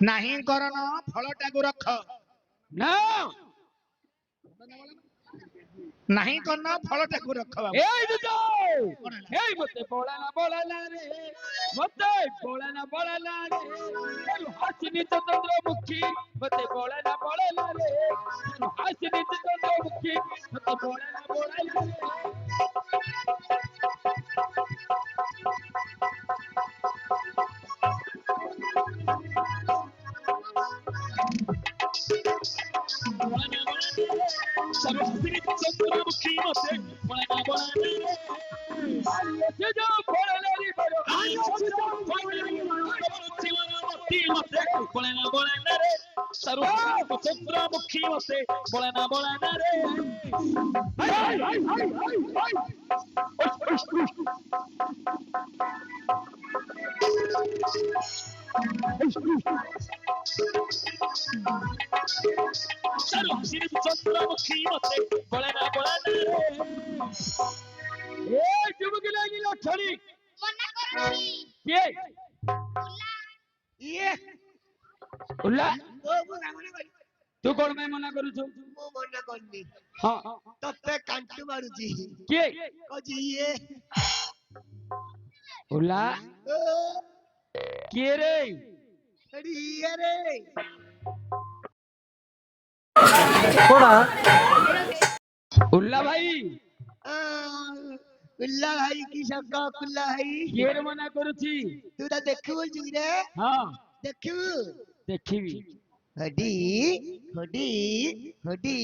ନାହିଁ କରନ ଫଳଟାକୁ ରଖ ନା ନାହିଁ କରନ ଫଳଟାକୁ ରଖ এই দুটো এই মতে বলা না রে মতে বলা না রে হাসিনি চন্দ্রমুখী মতে বলা না রে হাসিনি চন্দ্রমুখী মতে বলা না রে সরস্বতী চন্দ্রমুখী মতে বলা না রে আইছে যা বলারি বড় আইছে যা বলারি মতে বলা না রে সরস্বতী চন্দ্রমুখী মতে বলা না রে সরস্বতী চন্দ্রমুখী মতে বলা না রে এই যুবক লাগিলা ছড়ি মনা করছি কে ইয়ে উল্লা ও মনা করি তু কোন ପାଇଁ ମନା କରୁଛୁ ମୁଁ ମନା କରିନି ହଁ ତତେ କାଣ୍ଟୁ ମାରୁଛି କିଏ କହୁଛି ଇଏ ଉଲ୍ଲା ଓ କିଏ ରେ ଏଠି ଇଏ ରେ ଉଲ୍ଲା ଭାଇ କୁଲ୍ଲା ଭାଇ କି ଶବ୍ଦ କୁଲ୍ଲା ଭାଇ କିଏ ରେ ମନା କରୁଛି ତୁ ତା ଦେଖିବୁ ରେ ହଁ ଦେଖିବୁ ଦେଖିବି ହଡି ହଡି ହଡି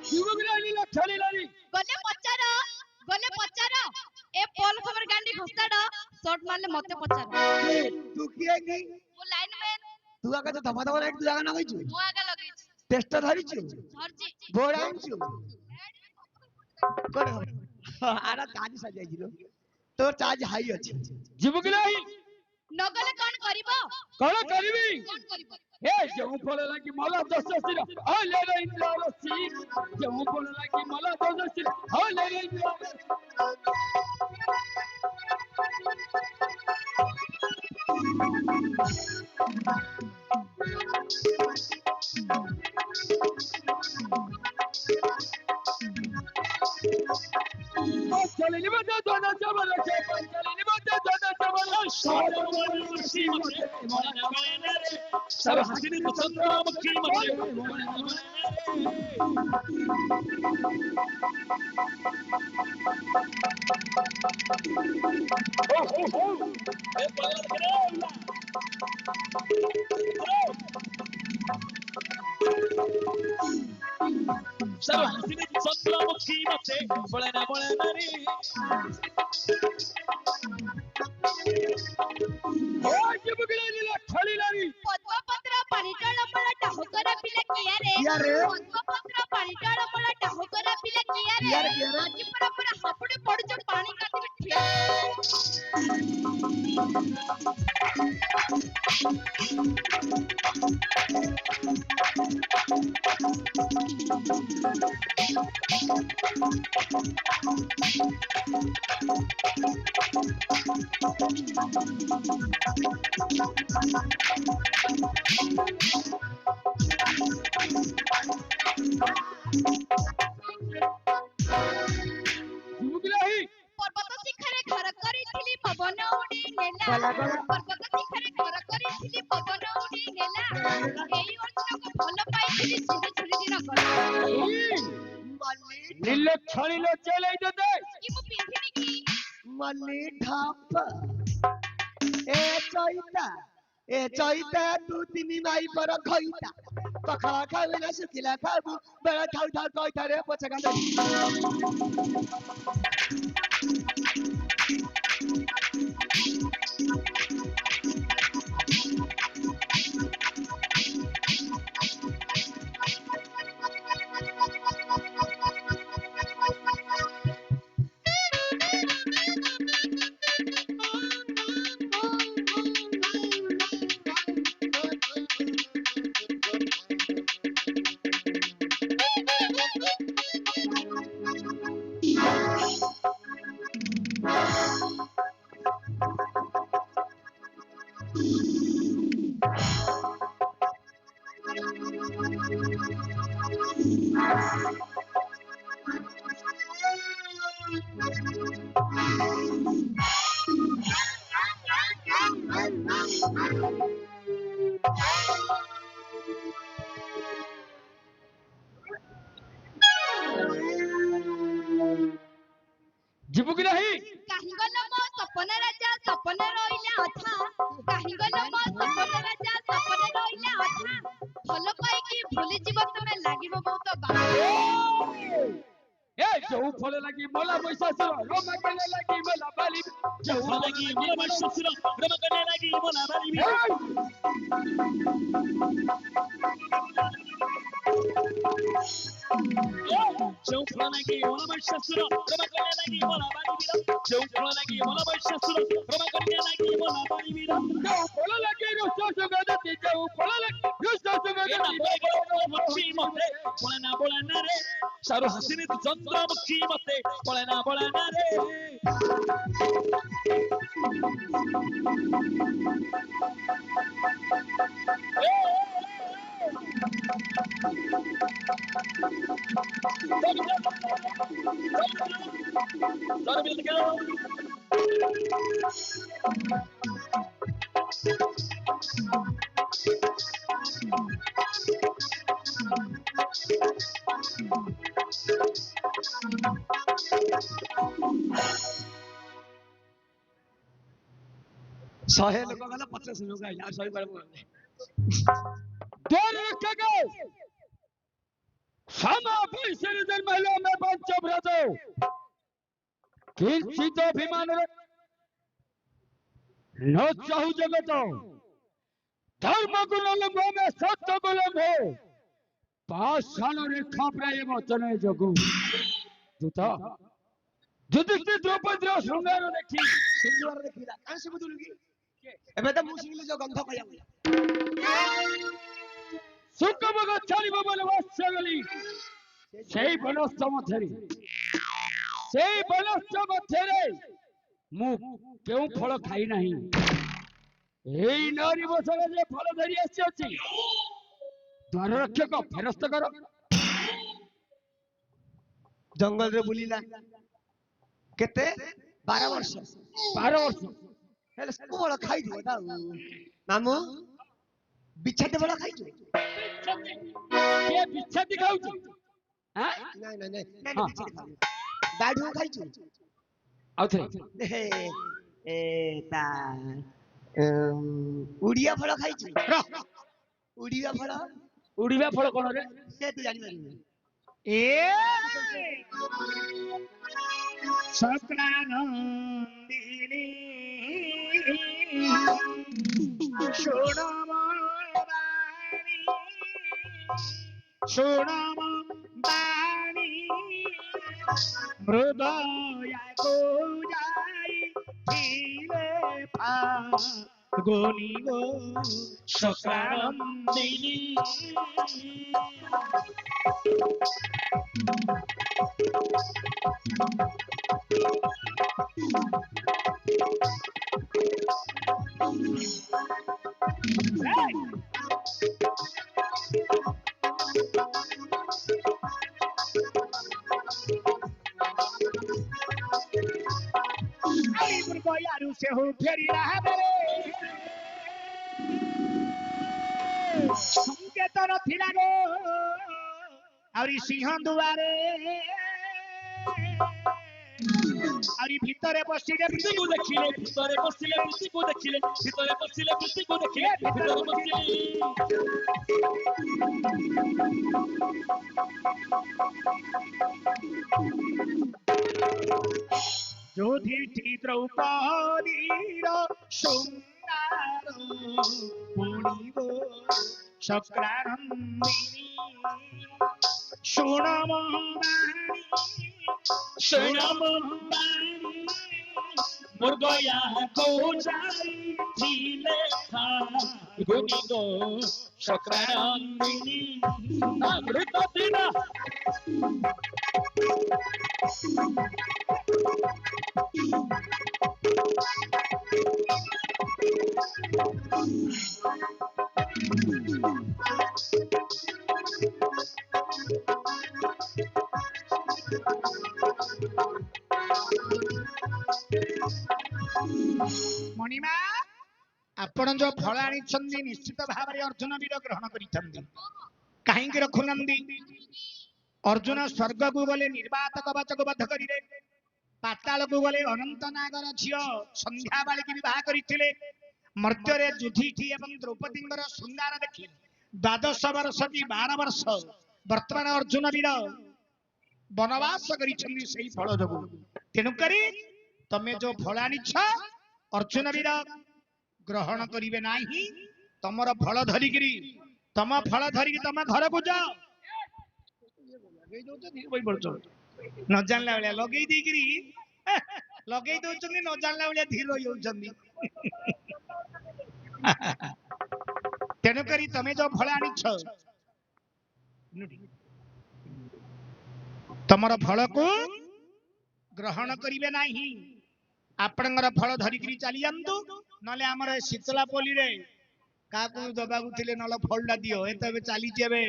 ଯୁବକ ଲାଗିଲା ଛଳିଲାଣି ଗଲେ ପଚାର ଏ ପୋଲ ଖବର ଗାଣ୍ଡି ଘୋଷାଡ ଶର୍ଟ ମାରଲେ ମତେ ପଚାର ତୁ କିଏ କି ମୁଁ ଲାଇନମ୍ୟାନ ତୁ ଆଗ ତ ଧମା ଧମା ତୁ ଆଗ ନଗେଇଛୁ ମୁଁ ଆଗା ଲଗେଇଛି ଟେଷ୍ଟ ଧରିଛୁ ଧରଛି ବୋର୍ଡ ଆଣିଛୁ କୋଣ ଆରା ଚାର୍ଜ ସରିଯାଇছিল ତୋର ଚାର୍ଜ ହାଇ ଅଛି ଯୁବକ ଲାଗି ନଗଲେ କଣ କରିବ କଣ କରିବି କଣ କରିବ ଏ ଯେଉଁ ଫଳ ଲାଗି ମଲା ଦଶଶିର ହଲେ ରେ ଇନ୍ଦ୍ରରସି ଯେଉଁ ଫଳ ଲାଗି ମଲା ଦଶଶିର ହଲେ ରେ ଇନ୍ଦ୍ରରସି চলিনি মতে দনা চবল চে চলিনি মতে দনা চবল সরবরসি মতে মনা মনা রে সব হাসিনি চন্দ্রমুখী মতে মনা মনা রে হো হো এ পালা করে সব হাসিনি চন্দ্রমুখী মতে বলা না রে ওই যুবক লাগিলা ছলিলানি পদ্মপত্র পানিটাଳ ମୂଳ ଡାହୁକରା ପିଲା କିଆ ରେ ପଦ୍ମପତ୍ର ପାଣିଟାଳ ମୂଳ ଡାହୁକରା ପିଲା କିଆ ରେ ଆଜି ପରା ପରା ହାବୁଡେ ପଡୁଛ ପାଣି କାଟିବି ଠିଆ ଯୁବକ ଲାଗି ପର୍ବତ ଶିଖରେ ଘର କରିଥିଲି ପବନ ଉଡି ନେଲା ପର୍ବତ ଶିଖରେ ଘର କରିଥିଲି ପବନ ଉଡି ନେଲା ଏଇ ଅର୍ଜୁନକୁ ଭଲ ପାଇଥିଲି ଛୁରୀ ଛୁରୀ ଦିନ ଗଲା নীল ছড়িল চলাই দে କି ମୁଁ ପିନ୍ଧିବି କି ମଲି ଠପ ଏ ଚଇତା ତୁ ତିନି ମାଇ ପର ଖଇତା ପଖାଳ ଖାଇବେ ନା ଶୁଖିଲା ଖାଇବୁ ବେଳ ଥାଉ ଥାଉ କହିଥାରେ ପଛେ କାନ୍ଦ ଯିବୁ କି ନାହିଁ? କାହିଁ ଗଲ ମୋ ସପନ ରାଜା ସପନ ରହିଲା ଅଧା କାହିଁ ଗଲ ମୋ ସପନ ରାଜା ସପନ ରହିଲା ଅଧା ଭଲ ପାଇକି ଭୁଲିଯିବ ତୁମେ ଲାଗିବ ବହୁତ ବାଧା ଏ ଯୋଉ ଫଳ ଲାଗି ମଲା ବୈଶାସୁର ରମା କଲେ ଲାଗି ମଲା ବାଲି ଯୋଉ ଫଳ ଲାଗି ମଲା ବୈଶାସୁର ରମା କଲେ ଲାଗି ମଲା ବାଲି ଯୋଉ ଫଳ ଲାଗି ମଲା ବୈଶାସୁର ରମା କଲେ ଲାଗି ମଲା ବାଲି ଯୋଉ ଫଳ ଲାଗି ମଲା ବୈଶାସୁର ରମା କଲେ ଲାଗି ମଲା ବାଲି ଯୋଉ ଫଳ ଲାଗି ରୁଷ ସୁଗନ୍ଧି ଯୋଉ ଫଳ ଲାଗି ରୁଷ ସୁଗନ୍ଧି ମୁଖୀ ମତେ ବଳନା ରେ ସାରୁ ହାସିନି ଚନ୍ଦ୍ରମୁଖୀ ମତେ ବଳନା ରେ ଶହେ ଲୋକ ଗଲେ 50 ଲୋକ ଆଇଲେ ଆଉ 100 କୁଆଡେ ପଳେଇଲେ। समावेशन जन्मलो में पंचव्रत किंचित अभिमान न चाहु जगत धर्म गुण में सत्य गुण हो पाषाण रेखा प्राय वचन जगु जुता युधिष्ठिर द्रौपदी श्रृंगार देखी ସୁନ୍ଦର ଦେଖିଲା କାହିଁ ସବୁ ଦୁଲୁକି ଏବେ ତ ମୁଁ ଶିଖିଲି ଯୋଉ ଗନ୍ଧ କହିବାକୁ सुखम गच्छामि वनवास्य गली সেই বনস্থ মধ্যে সেই বনস্থ মধ্যে ମୁଁ କେଉଁ ଫଳ ଖାଇ ନାହିଁ ଏଇ 9 ବର୍ଷରେ ଯେ ଫଳ ଧରି ଆସିଛି ଦ୍ୱାର ରକ୍ଷକ ଫେରସ୍ତ କର ଜଙ୍ଗଲରେ ବୁଲିଲା କେତେ 12 ବର୍ଷ 12 ବର୍ଷ ହେଲେ ସବୁ ଫଳ ଖାଇଥିବ ତା ମାମୁ ବିଛାଟେ ଫଳ ଖାଇଛୁ କିଏ ବିଛାତି ଖାଉଛି ନାଇଁ ନାଇଁ ନାଇଁ ନାଇଁ ବିଛାଟେ ଖାଉ ବାଡୁ ଖାଇଛୁ ଆଉ ଥରେ ଏ ତା ଉଡିଆ ଫଳ ଖାଇଛୁ ଉଡିଆ ଫଳ କଣ ରେ ସେ ତୁ ଜାଣିପାରିବୁ ଏ ଶକ୍ରାନନ୍ଦିନୀ শোনম বাণী হৃদয়া কো যাই ধীরে ফাগুনি গো শক্রানন্দিনী यारू से हो फेरी रहा मेरे संकेत नथिला गो आउरी सिंह दुआरे आउरी भितरे बसिले प्रीति को देखिले भितरे बसिले प्रीति को देखिले भितरे बसिले प्रीति को देखिले भितरे बसिले युधिष्ठिर द्रौपदीर शृंगार पुणिगो शक्रानंदिनी शोणम बाणी मुर्गया को जाई झीले था गुनिगो शक्रानंदिनी अमृत दिना ମଣିମା ଆପଣ ଯୋଉ ଫଳ ଆଣିଛନ୍ତି ନିଶ୍ଚିତ ଭାବରେ ଅର୍ଜୁନ ବୀର ଗ୍ରହଣ କରିଛନ୍ତି। କାହିଁକି ରଖୁନାହାନ୍ତି? ଅର୍ଜୁନ ସ୍ୱର୍ଗକୁ ଗଲେ ନିର୍ବାତ କବଚକୁ ବଧ କରିବେ, ପାତାଳକୁ ଗଲେ ଅନନ୍ତ ନାଗର ଝିଅ ସନ୍ଧ୍ୟା ବାଳିକି ବିବାହ କରିଥିଲେ, ମର୍ତ୍ତ୍ୟରେ ଯୁଧିଷ୍ଠି ଏବଂ ଦ୍ରୌପଦୀଙ୍କର ଶୃଙ୍ଗାର ଦେଖି 12 ବର୍ଷ କି 12 ବର୍ଷ ବର୍ତ୍ତମାନ ଅର୍ଜୁନ ବୀର ବନବାସ କରିଛନ୍ତି ସେଇ ଫଳ ଯୋଗୁ। ତେଣୁକରି ତମେ ଯୋଉ ଫଳ ଆଣିଛ ଅର୍ଜୁନ ବୀର ଗ୍ରହଣ କରିବେ ନାହିଁ। ତମର ଫଳ ଧରିକିରି ତମ ଫଳ ଧରିକି ତମ ଘରକୁ ଯାଅ। ନ ଜାଣିଲା ଭଳିଆ ଲଗେଇ ଦେଇକିରି ଲଗେଇ ଦଉଛନ୍ତି, ନ ଜାଣିଲା ଭଳିଆ ଧୀର ହେଇଯାଉଛନ୍ତି। ତେଣୁକରି ତମେ ଯୋଉ ଫଳ ଆଣିଛ ତମର ଫଳକୁ ଗ୍ରହଣ କରିବେ ନାହିଁ। ଆପଣଙ୍କର ଫଳ ଧରିକିରି ଚାଲି ଯାଆନ୍ତୁ, ନହେଲେ ଆମର ଶୀତଳା ପଲ୍ଲୀରେ କାହାକୁ ଦବାକୁ ଥିଲେ ନହେଲେ ଫଳଟା ଦିଅ। ଏବେ ଚାଲିଛି ଏବେ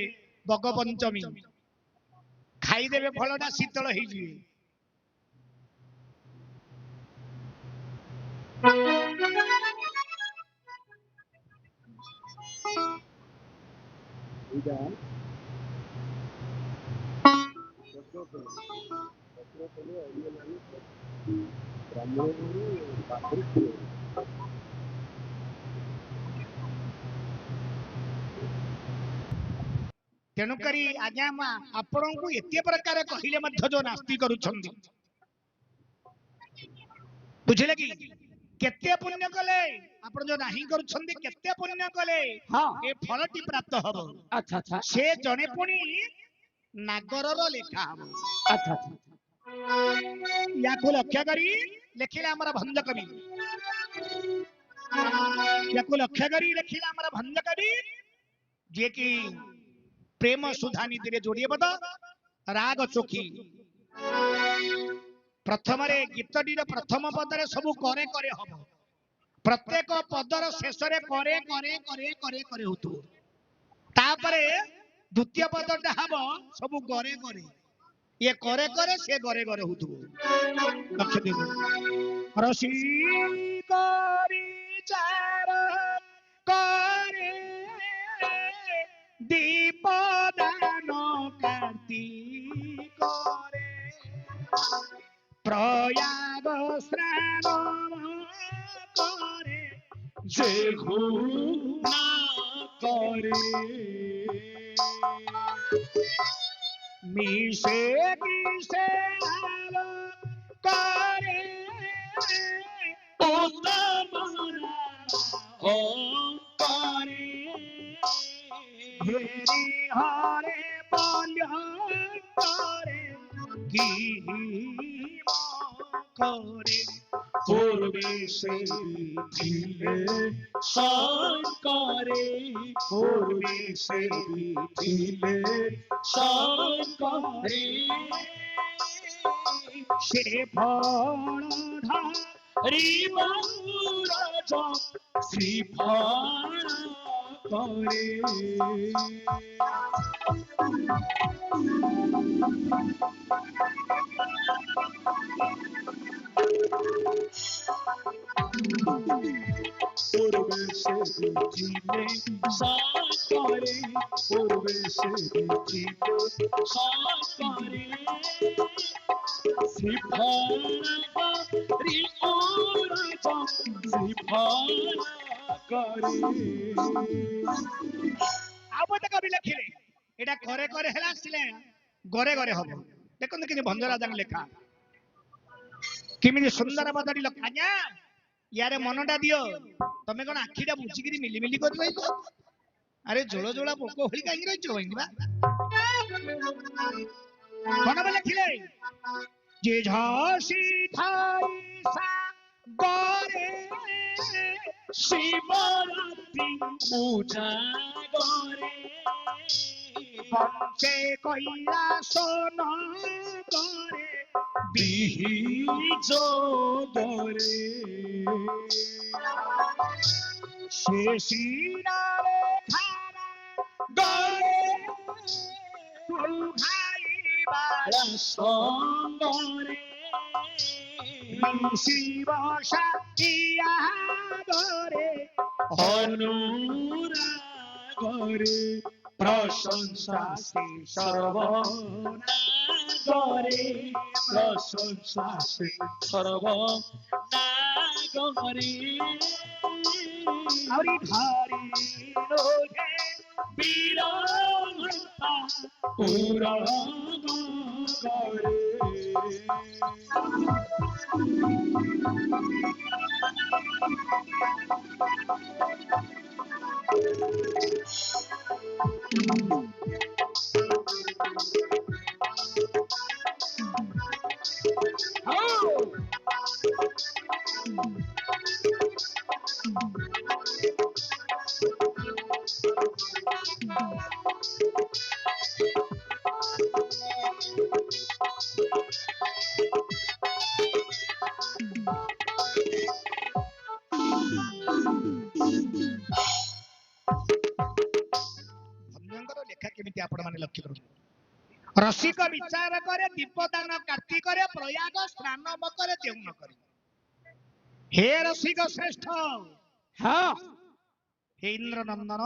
ବଗ ପଞ୍ଚମୀ, ଖାଇଦେବେ ଫଳଟା ଶୀତଳ ହେଇଯିବେ। ତେଣୁକରି ଆଜ୍ଞା ଆପଣଙ୍କୁ ଏତେ ପ୍ରକାର କହିଲେ ମଧ୍ୟ ଯୋଉ ନାସ୍ତି କରୁଛନ୍ତି, ବୁଝିଲେ କି? କେତେ ପୁଣ୍ୟ କଲେ ଆପଣ ଯୋଉ ନାହିଁ କରୁଛନ୍ତି, କେତେ ପୁଣ୍ୟ କଲେ ଏ ଫଳଟି ପ୍ରାପ୍ତ ହବ। ଆଚ୍ଛା ସେ ଜଣେ ପୁଣି ନାଗରର ଲେଖା ହବ। ୟାକୁ ଲକ୍ଷ୍ୟ କରି ଲେଖିଲେ ଆମର ଭଞ୍ଜ କବି, ୟାକୁ ଲକ୍ଷ୍ୟ କରି ଲେଖିଲେ ଆମର ଭଞ୍ଜ କବି, ଯିଏ କି ପ୍ରେମ ସୁଧା ନୀତିରେ ଯୋଡ଼ିଏ ପଦ ରାଗ ଚୋଖୀ। ପ୍ରଥମରେ ଗୀତଟିର ପ୍ରଥମ ପଦରେ ସବୁ କରେ କରେ ହବ, ପ୍ରତ୍ୟେକ ପଦର ଶେଷରେ କରେ କରେ କରେ କରେ କରେ ହଉଥିବ। ତାପରେ ଦ୍ୱିତୀୟ ପଦଟା ହବ ସବୁ ଗରେ ଗରେ, ଇଏ କରେ କରେ ସେ ଗରେ ଗରେ ହଉଥିବ। ଲକ୍ଷ୍ୟ ଦେବ ରସି କରି ଚାର କରେ ଦୀପଦାନ କାର୍ତ୍ତିକରେ প্রয়াগ স্নান করে যে ঘুমা করে মিশে মিশে আলো করে ও করে হেরি হরে বল করে কি করে পূর্বে সে ছিলে শঙ্করে পূর্বে সে ছিলে শঙ্করে সে ফল ধরি মৌরজ শ্রী ফল করে পূর্বে সে ছিলে শঙ্করে পূর্বে সে ছিলে শঙ্করে শ্রী ফল ধরি মৌরজ শ্রী ফল করে। আবতে কবি লেখিলে এটা করে করে হেলা আসলে গরে গরে হব। দেখুন কিন্তু ভঞ্জরাজাଙ୍କ লেখা କେମିତି ସୁନ୍ଦର ପଦଟି ଲେଖା। ଆଜ୍ଞା ୟାରେ ମନଟା ଦିଅ, ତମେ କଣ ଆଖିଟା ବୁଝିକିରି ମିଲିମିଲି କରି ରହିଛ? ଆରେ ଜୋଳ ଜୋଳା ପୋକ ଭଳି କାହିଁକି ରହିଛ? କଣ ଲେଖିଲେ ଯେ ଝସି ଥାଇ ସାଗରେ ଶିବରାତ୍ରି ଉଜାଗରେ পঞ্চে কৈলাস নগরে বিহিজ দরে সে শিরারে খারা গরে ভাইবার সঙ্গরে শিব সাথিয়া গরে অনুরাগরে প্রশংসা শ্রী সর্বনাগরে প্রশংসা শ্রী সর্বনাগরে হরি হরি লোহে বীরমতা পুরগরে ଧନ୍ୟଙ୍କର ଲେଖା କେମିତି ଆପଣ ମାନେ ଲକ୍ଷ୍ୟ କରନ୍ତୁ। ରସିକ ବିଚାର କରେ ଦୀପଦାନ କାର୍ତ୍ତିକରେ ପ୍ରୟାଗ ସ୍ନାନ ମକରେ ଦେଉ ନ କରେ। ହେ ରସିକ ଶ୍ରେଷ୍ଠ ହଁ ହେ ଇନ୍ଦ୍ର ନନ୍ଦନ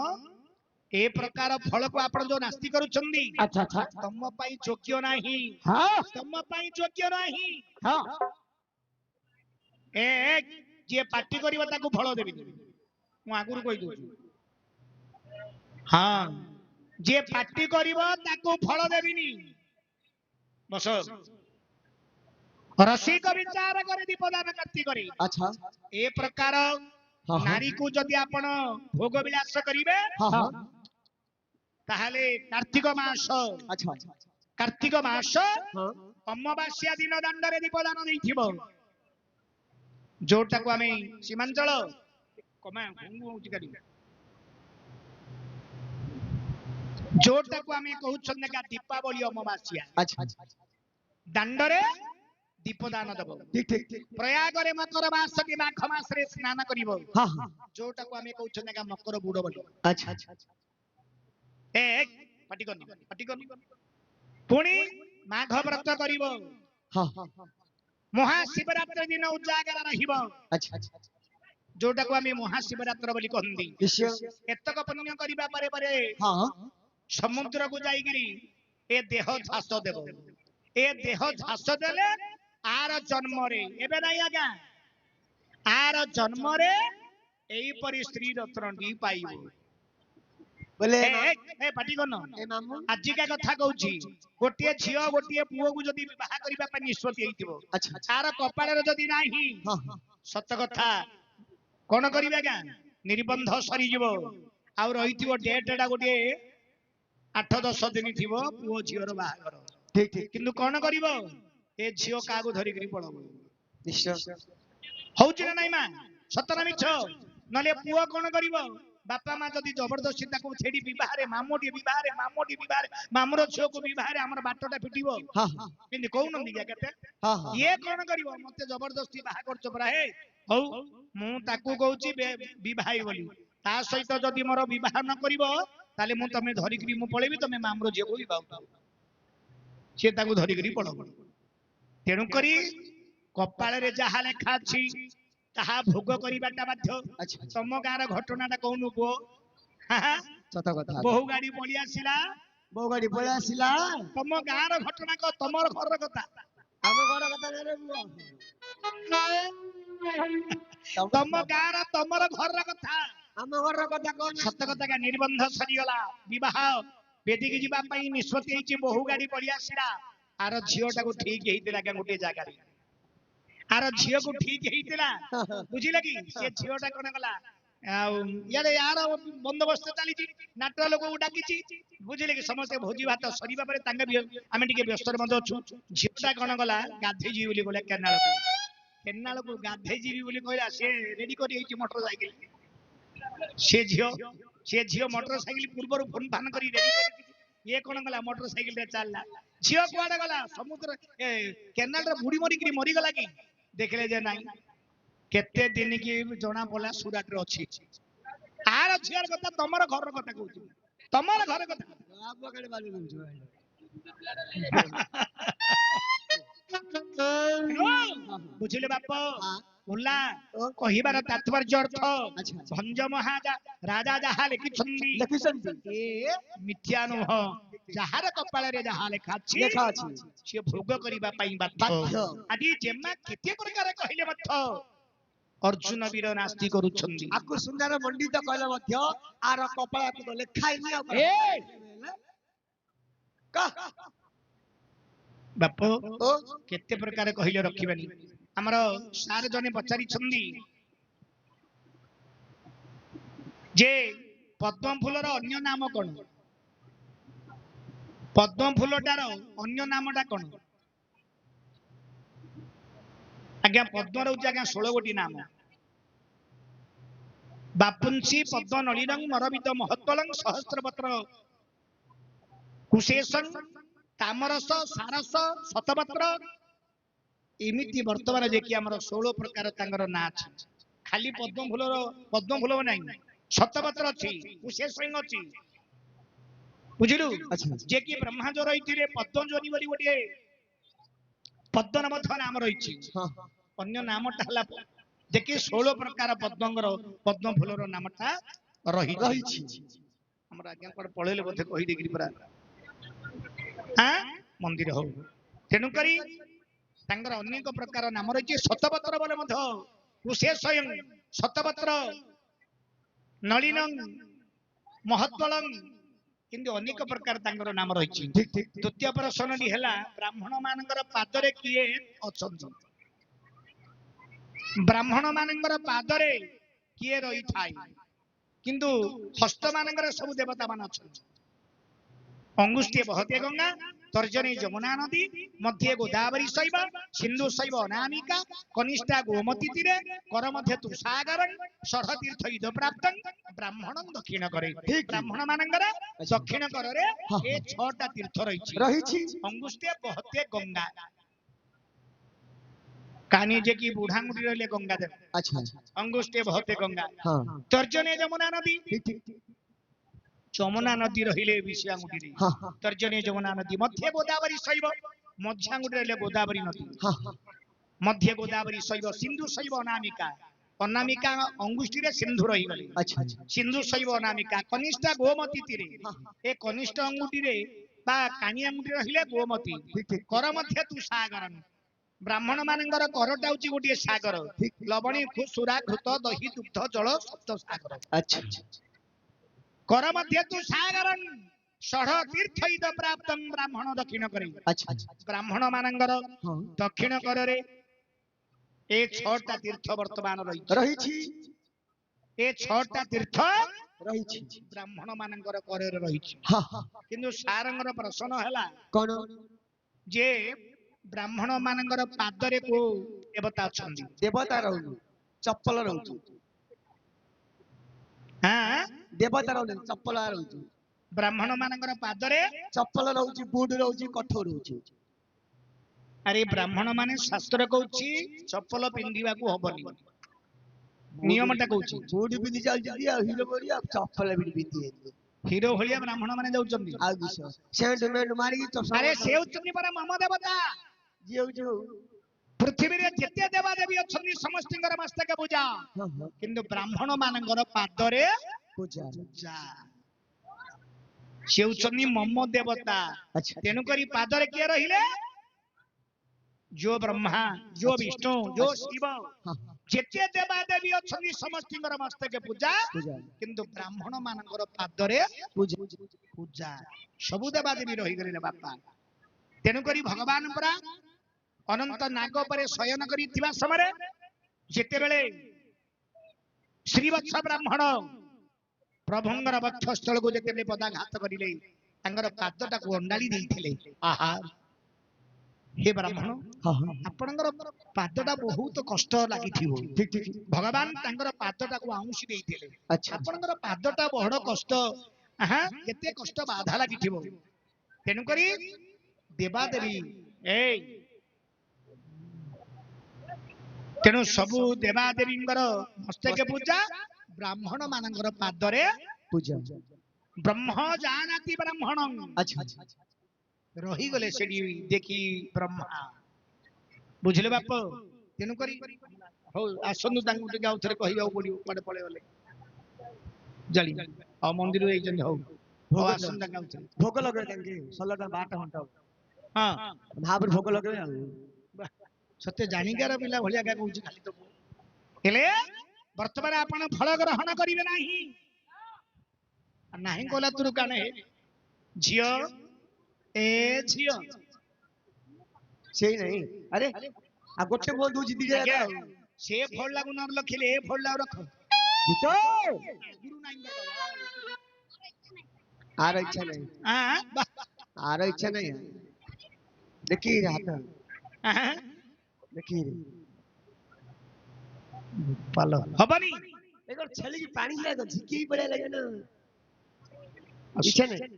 ଏ ପ୍ରକାର ଫଳକୁ ଆପଣ ଯୋଉ ନାସ୍ତି କରୁଛନ୍ତି ଆଚ୍ଛା ଆଚ୍ଛା ତମ ପାଇଁ ଯୋଗ୍ୟ ନାହିଁ ହଁ ତମ ପାଇଁ ଯୋଗ୍ୟ ନାହିଁ। ହଁ ଏ ଯିଏ ପାଟି କରିବ ତାକୁ ଫଳ ଦେବିନି ମୁଁ ଆଗରୁ କହିଦଉଛି। ହଁ ଯିଏ ପାଟି କରିବ ତାକୁ ଫଳ ଦେବିନି। ବସ ରସିକ ବିଚାର କରି ଦୀପଦାନ କାର୍ତ୍ତି କରି ଆଚ୍ଛା ଏ ପ୍ରକାର ହଁ ହଁ ନାରୀକୁ ଯଦି ଆପଣ ଭୋଗ ବିଳାସ କରିବେ ହଁ ହଁ ତାହେଲେ କାର୍ତ୍ତିକ ମାସ ଆଚ୍ଛା କାର୍ତ୍ତିକ ମାସ ହଁ ଅମାବାସ୍ୟା ଦିନ ଦାଣ୍ଡରେ ଦୀପଦାନ ଦେଇଥିବ ଯୋଉଟାକୁ ଆମେ ସୀମାଞ୍ଚଳ ଯୋଉଟାକୁ ଆମେ କହୁଛନ୍ତି ଦୀପାବଳି ଅମାବାସ୍ୟା ଆଚ୍ଛା ଦାଣ୍ଡରେ ଦୀପଦାନ ଦବ। ଠିକ ଠିକ ଠିକ ପ୍ରୟାଗରେ ମକର ମାସ କି ମାଘ ମାସରେ ସ୍ନାନ କରିବ ହଁ ହଁ ଯୋଉଟାକୁ ଆମେ କହୁଛନ୍ତି ମକର ବୁଡ ବୋଲି। ଆଚ୍ଛା ଏ ପାଟି କରନି ପୁଣି ମାଘ ବ୍ରତ କରିବ ହଁ ହଁ ମହାଶିବରାତ୍ରି ଦିନ ଉଜାଗର ରହିବ ଆଚ୍ଛା ଯୋଉଟାକୁ ଆମେ ମହାଶିବରାତ୍ରି ବୋଲି କହନ୍ତି। ନିଶ୍ଚୟ ଏତକ ପୁଣ୍ୟ କରିବା ପରେ ପରେ ହଁ ସମୁଦ୍ରକୁ ଯାଇକିରି ଏ ଦେହ ଝାସ ଦେବ। ଏ ଦେହ ଝାସ ଦେଲେ ଆର ଜନ୍ମରେ ଏବେ ନାଇଁ ଆଜ୍ଞା ଆର ଜନ୍ମରେ ଏଇପରି ସ୍ତ୍ରୀ ରତ୍ନଟି ପାଇବ। ବୋଲେ ପାଟି କରନ ଏ ମାମୁ ଆଜିକା କଥା କହୁଛି ଗୋଟିଏ ଝିଅ ଗୋଟିଏ ପୁଅକୁ ଯଦି ବିବାହ କରିବା ପାଇଁ ନିଷ୍ପତ୍ତି ହେଇଥିବ ଆଚ୍ଛା ତାର କପାଳରେ ଯଦି ନାହିଁ ହଁ ହଁ ସତ କଥା କଣ କରିବେ ଆଜ୍ଞା ନିର୍ବନ୍ଧ ସରିଯିବ ଆଉ ରହିଥିବ ଡେଟ୍ ଟା ଗୋଟିଏ 8-10 ଦିନ ଥିବ ପୁଅ ଝିଅର ବାହାଘର। ଠିକ ଠିକ କିନ୍ତୁ କଣ କରିବ ଏ ଝିଅ କାହାକୁ ଧରିକିରି ପଳବ। ନିଶ୍ଚୟ ହଉଛି ନା ନାଇଁ ମା ସତ ନା ମିଛ? ନହେଲେ ପୁଅ କଣ କରିବ ବାପା ମା ଯଦି ଜବରଦସ୍ତି ତାକୁ ଛେଡି ବିବାହରେ ମାମୁଟି ବିବାହରେ ମାମୁର ଝିଅକୁ ବିବାହରେ ଆମର ବାଟଟା ଫିଟିବ ହଁ କିନ୍ତୁ କହୁନାହାନ୍ତି କେତେ ହଁ ହଁ ଇଏ କଣ କରିବ ମତେ ଜବରଦସ୍ତି ବାହା କରୁଛ ପରା ହେ ହଉ ମୁଁ ତାକୁ କହୁଛି ବିବାହ ବୋଲି ତା ସହିତ ଯଦି ମୋର ବିବାହ ନ କରିବ ତାହେଲେ ମୁଁ ତମେ ଧରିକିରି ମୁଁ ପଳେଇବି ତମେ ମାମୁର ଝିଅକୁ ବିବାହ କର। ସିଏ ତାକୁ ଧରିକିରି ପଳବ। ତେଣୁକରି କପାଳରେ ଯାହା ଲେଖା ଅଛି ତାହା ଭୋଗ କରିବାଟା ବାଧ୍ୟ। ଆଚ୍ଛା ତମ ଗାଁର ଘଟଣାଟା କହୁନୁ ପୁଅ? ସତ କଥା ବହୁ ଗାଡି ପଳେଇ ଆସିଲା ବୋଉ ଗାଡି ପଳେଇ ଆସିଲା ତମ ଗାଁର ଘଟଣା କହ ତମର ଘରର କଥା। ଆମ ଘର କଥା ରେ ତମ ଗାଁର ତମର ଘରର କଥା। ଆମ ଘରର କଥା କଣ ସତ କଥା ନିର୍ବନ୍ଧ ସରିଗଲା ବିବାହ ବେଦିକି ଯିବା ପାଇଁ ନିଷ୍ପତ୍ତି ହେଇଛି ବହୁ ଗାଡି ପଳେଇ ଆସିଲା ଆର ଝିଅଟାକୁ ଠିକ ହେଇଥିଲା ଗୋଟିଏ ଜାଗାରେ ଆର ଝିଅକୁ ଠିକ ହେଇଥିଲା ବୁଝିଲେ କି ସେ ଝିଅଟା କଣ କଲା ଆଉ ଇଆଡେ ୟାର ବନ୍ଦୋବସ୍ତ ଚାଲିଛି ନାଟ ଲୋକକୁ ଡାକିଛି ବୁଝିଲେ କି ସମସ୍ତେ ଭୋଜି ଭାତ ସରିବା ପରେ ତାଙ୍କ ଆମେ ଟିକେ ବ୍ୟସ୍ତରେ ମଧ୍ୟ ଅଛୁ। ଝିଅଟା କଣ କଲା ଗାଧେଇ ଯିବି ବୋଲି କହିଲା କେନାଳକୁ ଗାଧେଇ ଯିବି ବୋଲି କହିଲା ସେ ରେଡି କରି ହେଇଛି ମୋଟର ସାଇକେଲ। ସେ ଝିଅ ମୋଟର ସାଇକେଲ ପୂର୍ବରୁ ଫୋନ ଫାନ କରି ରେଡି କରି ଇଏ କଣ କଲା ମୋଟର ସାଇକେଲ ରେ ଚାଲିଲା ଝିଅ କୁଆଡେ ଗଲା ସମୁଦ୍ର କେନାଲରେ ବୁଡି ମରିକିରି ମରିଗଲା କି ଦେଖିଲେ ଯେ ନାଇଁ କେତେ ଦିନ କି ଜଣା ପଡିଲା ସୁରାଟରେ ଅଛି। ଆର ଝିଅର କଥା ତମର ଘରର କଥା କହୁଛି ତମର ଘର କଥା ବୁଝିଲେ ବାପ ହଁ। ଓଲା ଓ, କହିବାର ତାତ୍ପର୍ଯ୍ୟ ଅର୍ଥ ଆଚ୍ଛା, ଆଚ୍ଛା। ଭଞ୍ଜ ମହାଜା ରାଜା ଯାହା ଲେଖିଛନ୍ତି ଲେଖିଛନ୍ତି ଏ ମିଥ୍ୟା ନୁହଁ ଯାହାର କପାଳରେ ଯାହା ଲେଖା ଅଛି ଲେଖା ଅଛି ସିଏ ଭୋଗ କରିବା ପାଇଁ ବାଧ୍ୟ ବାଧ୍ୟ। ଆଜି ଯେମା କେତେ ପ୍ରକାର କହିଲେ ମଧ୍ୟ ଅର୍ଜୁନ ବୀର ନାସ୍ତି କରୁଛନ୍ତି ଆକୁ ସୁନ୍ଦର ମଣ୍ଡିତ କହିଲେ ମଧ୍ୟ ଆର କପାଳକୁ ତ ଲେଖା ହେଇନି ଆଉ କଣ? ଏ କହ। ବାପ ଓ, କେତେ ପ୍ରକାର କହିଲେ ରଖିବାନି ଆମର ସାର୍ ଜଣେ ପଚାରିଛନ୍ତି ଯେ ପଦ୍ମ ଫୁଲର ଅନ୍ୟ ନାମ କଣ ପଦ୍ମ ଫୁଲଟାର ଅନ୍ୟ ନାମଟା କଣ ଆଜ୍ଞା ପଦ୍ମ ରହୁଛି ଆଜ୍ଞା 16 ଗୋଟି ନାମ ବାପୁଂସି ପଦ୍ମ ନଳିନଂ ମରବିଦ ମହତ୍ୱଲଂ ସହସ୍ରପତ୍ର କୁଶେଷଂ ତାମରସ ସାରସ ଶତପତ୍ର ଏମିତି ବର୍ତ୍ତମାନ ଯେ କି ଆମର 16 ପ୍ରକାର ତାଙ୍କର ନାଁ ଅଛି ଖାଲି ପଦ୍ମ ଫୁଲ ନାହିଁ ଶତପତ୍ର ଅଛି କୁଶେଷଂ ଅଛି ବୁଝିଲୁ ଆଚ୍ଛା, ଆଚ୍ଛା। ଯେ କି ବ୍ରହ୍ମା ଯୋଉ ରହିଥିଲେ ପଦ୍ମଜୋନି ବୋଲି ଗୋଟିଏ ପଦ୍ମର ମଧ୍ୟ ନାମ ରହିଛି ହଁ, ଅନ୍ୟ ନାମଟା ହେଲା ଯେ କି 16 ପ୍ରକାର ପଦ୍ମ ଫୁଲର ନାମଟା ରହିଛି ରହିଛି ଆମର ଆଜ୍ଞା କୁଆଡେ ପଳେଇଲେ ବୋଧେ କହିଦେଇକିରି ପୁରା ମନ୍ଦିର ହଉ ତେଣୁକରି ତାଙ୍କର ଅନେକ ପ୍ରକାର ନାମ ରହିଛି ଶତପତ୍ର ବୋଲେ ମଧ୍ୟ କୁଶେଷଂ ଶତପତ୍ର ନଳିନଂ ମହତ୍ୱଳଂ କିନ୍ତୁ ଅନେକ ପ୍ରକାର ତାଙ୍କର ନାମ ରହିଛି ଠିକ ଠିକ ଦ୍ୱିତୀୟ ପ୍ରଶ୍ନଟି ହେଲା ବ୍ରାହ୍ମଣ ମାନଙ୍କର ପାଦରେ କିଏ ଅଛନ୍ତି ବ୍ରାହ୍ମଣ ମାନଙ୍କର ପାଦରେ କିଏ ରହିଥାଏ କିନ୍ତୁ ହସ୍ତ ମାନଙ୍କର ସବୁ ଦେବତା ମାନ ଅଛନ୍ତି ଅଙ୍ଗୁଷ୍ଠୀ ବହତେ ଗଙ୍ଗା ତର୍ଜନୀ ଯମୁନା ନଦୀ ମଧ୍ୟରେ ଗୋଦାବରୀ ଶୈବ ସିନ୍ଧୁ ଶୈବ ଅନାମିକା କନିଷ୍ଠା ଗୋମତୀ ତୀରେ କର ମଧ୍ୟ ତୁଷାଗର ଷଢ଼ ତୀର୍ଥ ଇଦ ପ୍ରାପ୍ତ ବ୍ରାହ୍ମଣ ଦକ୍ଷିଣ କରେ ଠିକ। ବ୍ରାହ୍ମଣ ମାନଙ୍କର ଦକ୍ଷିଣ କରରେ ହଁ, ଏ 6ଟା ତୀର୍ଥ ରହିଛି ରହିଛି ଅଙ୍ଗୁଷ୍ଠୀ ବହତେ ଗଙ୍ଗା କାନି ଯେ କି ବୁଢାଙ୍ଗୁଠି ରହିଲେ ଗଙ୍ଗା ଦେବ ଆଚ୍ଛା ଅଙ୍ଗୁଷ୍ଠୀ ବହତେ ଗଙ୍ଗା ହଁ ତର୍ଜନୀ ଯମୁନା ନଦୀ ଠିକ ଠିକ ଯମୁନା ନଦୀ ରହିଲେ ବିଷୟାଙ୍ଗୁଠିରେ ହଁ ତର୍ଜନୀ ଯମୁନା ନଦୀ ମଧ୍ୟରେ ଗୋଦାବରୀ ଶୈବ ମଝ୍ୟାଙ୍ଗୁଠି ରହିଲେ ଗୋଦାବରୀ ନଦୀ ହଁ ମଧ୍ୟରେ ଗୋଦାବରୀ ଶୈବ ସିନ୍ଧୁ ଶୈବ ଅନାମିକା ଅନାମିକା ଅଙ୍ଗୁଷ୍ଠୀରେ ସିନ୍ଧୁ ରହିଗଲେ ଆଚ୍ଛା ସିନ୍ଧୁ ଶୈବ ଅନାମିକା କନିଷ୍ଠା ଗୋମତୀ ତୀରେ ହଁ ଏ କନିଷ୍ଠ ଅଙ୍ଗୁଠିରେ ବା କାଣି ଆଙ୍ଗୁଠି ରହିଲେ ଗୋମତୀ ଠିକ ଠିକ କର ମଧ୍ୟ ତୁଷାଗର ବ୍ରାହ୍ମଣ ମାନଙ୍କର କରଟା ହଉଛି ଗୋଟିଏ ସାଗର ଠିକ ଲବଣୀ ସୁରା ଘୃତ ଦହି ଦୁଗ୍ଧ ଜଳ ସପ୍ତ ସାଗର ଆଚ୍ଛା କର ମଧ୍ୟ ତୁଷାଗର ଷଢ଼ ତୀର୍ଥ ଇଦ ପ୍ରାପ୍ତଂ ବ୍ରାହ୍ମଣ ଦକ୍ଷିଣ କରେ ଆଚ୍ଛା ବ୍ରାହ୍ମଣ ମାନଙ୍କର ହଁ ଦକ୍ଷିଣ କରରେ ଏ 6ଟା ତୀର୍ଥ ବର୍ତ୍ତମାନ ରହିଛି ରହିଛି ଏ 6ଟା ତୀର୍ଥ ରହିଛି ବ୍ରାହ୍ମଣ ମାନଙ୍କର କରରେ ରହିଛି ହଁ ହଁ କିନ୍ତୁ ସାରଙ୍କର ପ୍ରଶ୍ନ ହେଲା କଣ ଯେ ବ୍ରାହ୍ମଣ ମାନଙ୍କର ପାଦରେ କୋଉ ଦେବତା ଅଛନ୍ତି ଦେବତା ରହୁନି ଚପଲ ରହୁଛି ଦେବତା ରହୁନି ଚପଲ ରହୁଛି ବ୍ରାହ୍ମଣ ମାନଙ୍କର ପାଦରେ ଚପଲ ରହୁଛି ବୁଟ ରହୁଛି କଠୋର ରହୁଛି ଆରେ ବ୍ରାହ୍ମଣ ମାନେ ଶାସ୍ତ୍ର କହୁଛି ଚପଲ ପିନ୍ଧିବାକୁ ହବନି ନିୟମଟା କହୁଛି ବୁଟ ପିନ୍ଧି ଯାଉଛନ୍ତି ଆଉ ହିରୋ ଭଳି ଆଉ ଚପଲ ବି ପିନ୍ଧିବେନି ହିରୋ ଭଳିଆ ବ୍ରାହ୍ମଣ ମାନେ ଯାଉଛନ୍ତି ଆଉ କିସ ସେଣ୍ଟ ମେଣ୍ଟ ମାରିକି ଚଷମା ଆରେ ସେ ହଉଛନ୍ତି ପରା ମମ ଦେବତା ଯିଏ ହଉଛି ହଉ ପୃଥିବୀରେ ଯେତେ ଦେବାଦେବୀ ଅଛନ୍ତି ସମସ୍ତଙ୍କର ମସ୍ତକ ପୂଜା ହଁ ହଁ କିନ୍ତୁ ବ୍ରାହ୍ମଣ ମାନଙ୍କର ପାଦରେ ପୂଜା ପୂଜା ସେ ହଉଛନ୍ତି ମମ ଦେବତା ଆଚ୍ଛା ତେଣୁକରି ପାଦରେ କିଏ ରହିଲେ ଯୋ ବ୍ରହ୍ମା ଯୋ ବିଷ୍ଣୁ ଯୋ ଶିବ ହଁ ଯେତେ ଦେବାଦେବୀ ଅଛନ୍ତି ସମସ୍ତଙ୍କର ମସ୍ତକ ପୂଜା ପୂଜା କିନ୍ତୁ ବ୍ରାହ୍ମଣ ମାନଙ୍କର ପାଦରେ ପୂଜା ପୂଜା ସବୁ ଦେବାଦେବୀ ରହିଗଲେ ବାପା ତେଣୁକରି ଭଗବାନ ପରା ଅନନ୍ତ ନାଗ ଉପରେ ଶୟନ କରିଥିବା ସମୟରେ ଯେତେବେଳେ ଶ୍ରୀବତ୍ସ ବ୍ରାହ୍ମଣ ପ୍ରଭୁଙ୍କର ବକ୍ଷସ୍ଥଳକୁ ଯେତେବେଳେ ପଦାଘାତ କରିଲେ ତାଙ୍କର ପାଦଟାକୁ ଅଣ୍ଡାଳି ଦେଇଥିଲେ ଆହା ହେ ବ୍ରାହ୍ମଣ ହଁ ହଁ ଆପଣଙ୍କର ପାଦଟା ବହୁତ କଷ୍ଟ ଲାଗିଥିବ ଠିକ ଠିକ ଭଗବାନ ତାଙ୍କର ପାଦଟାକୁ ଆଉଁସି ଦେଇଥିଲେ ଆଚ୍ଛା ଆପଣଙ୍କର ପାଦଟା ବଡ କଷ୍ଟ କେତେ କଷ୍ଟ ବାଧା ଲାଗିଥିବ ତେଣୁକରି ଦେବାଦେବୀ ଏଇ ତେଣୁ ସବୁ ଦେବାଦେବୀଙ୍କର ମସ୍ତକ ପୂଜା ବ୍ରାହ୍ମଣ ମାନଙ୍କର ପାଦରେ ପୂଜା ବ୍ରହ୍ମ ଜାନାତି ବ୍ରାହ୍ମଣ ଆଚ୍ଛା ରହିଗଲେ ସେଠି ଦେଖି ବ୍ରହ୍ମା ବୁଝିଲେ ବାପ ତେଣୁ କରି ହଉ ଆସନ୍ତୁ ତାଙ୍କୁ ଟିକେ ଆଉ ଥରେ କହିବାକୁ ପଡିବ କୁଆଡେ ପଳେଇ ଗଲେ ଜାଣି ଆଉ ମନ୍ଦିର ଯାଇଛନ୍ତି ହଉ ହଉ ଆସନ୍ତୁ ତାଙ୍କୁ ଆଉ ଥରେ ଭୋଗ ଲଗେଇବେ ତାଙ୍କେ ସରିଲା 12ଟା ଘଣ୍ଟା ହଁ ମହାପ୍ରଭୁ ଭୋଗ ଲଗେଇବେ ଆଉ ସତ୍ୟ ଜାଣିକାର ପିଲା ଭଳିଆ କା କହୁଛି ଖାଲି ତ ହେଲେ ବର୍ତ୍ତମାନ ଆପଣ ଫଳ ଗ୍ରହଣ କରିବେ ନାହିଁ ନାହିଁ କହିଲା ତୁରୁ କାନେ ଝିଅ ଏ ଝିଅ ସେଇ ନାହିଁ ଆରେ ଆଉ ଗୋଟେ ବୋଲ ଦଉଛି ଦି ଆଜ୍ଞା ଜାଗା ଆଉ ସେ ଫଳ ଲାଗୁ ନ ରଖିଲେ ଏ ଫଳ ଲାଗୁ ରଖ ଭୂତ ଗୁରୁ ନାହିଁ ଆର ଇଚ୍ଛା ନାହିଁ ଆଁ ଆର ଇଚ୍ଛା ନାହିଁ ଦେଖି ହାତ ଆଁ ଦେଖି ପାଲ ହବନି ଏ କଣ ଛେଳି କି ପାଣି ଦିଆ ତ ଝିକି ପଡିଆ ଲାଗେ ନା ଇଚ୍ଛା ନାହିଁ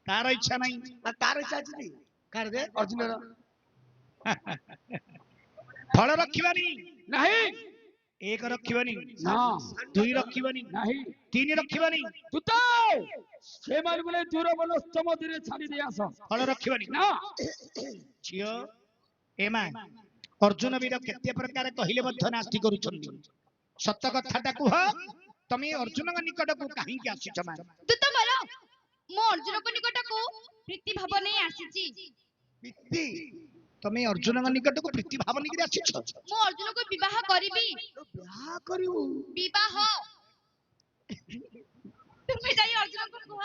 ତାର ଇଚ୍ଛା ନାହିଁ ଆଉ ତାର ଇଚ୍ଛା ଅଛି କି କାର ଦେ ଅର୍ଜୁନର ଫଳ ରଖିବାନି ନାହିଁ ଏକ ରଖିବାନି ନା ଦୁଇ ରଖିବାନି ନାହିଁ ତିନି ରଖିବାନି ତୁତ ସେମାନଙ୍କୁ ନେଇ ଦୂର ବନସ୍ଥ ମଧ୍ୟରେ ଛାଡି ଦେଇ ଆସ ଫଳ ରଖିବାନି ନା ଝିଅ ଏମା ଅର୍ଜୁନ ବୀର କେତେ ପ୍ରକାର କହିଲେ ମଧ୍ୟ ନାସ୍ତି କରୁଛନ୍ତି ସତ କଥାଟା କୁହ ତମେ ଅର୍ଜୁନଙ୍କ ନିକଟକୁ କାହିଁକି ଆସିଛ ମା ଦୂତ ମୋର ମୁଁ ଅର୍ଜୁନଙ୍କ ନିକଟକୁ ପ୍ରୀତି ଭାବ ନେଇ ଆସିଛି ପିତି ତମେ ଅର୍ଜୁନଙ୍କ ନିକଟକୁ ପ୍ରୀତି ଭାବ ନେଇକି ଆସିଛ ମୁଁ ଅର୍ଜୁନକୁ ବିବାହ କରିବି ବିବାହ କରିବୁ ବିବାହ ତୁମେ ଯାଇ ଅର୍ଜୁନଙ୍କୁ କୁହ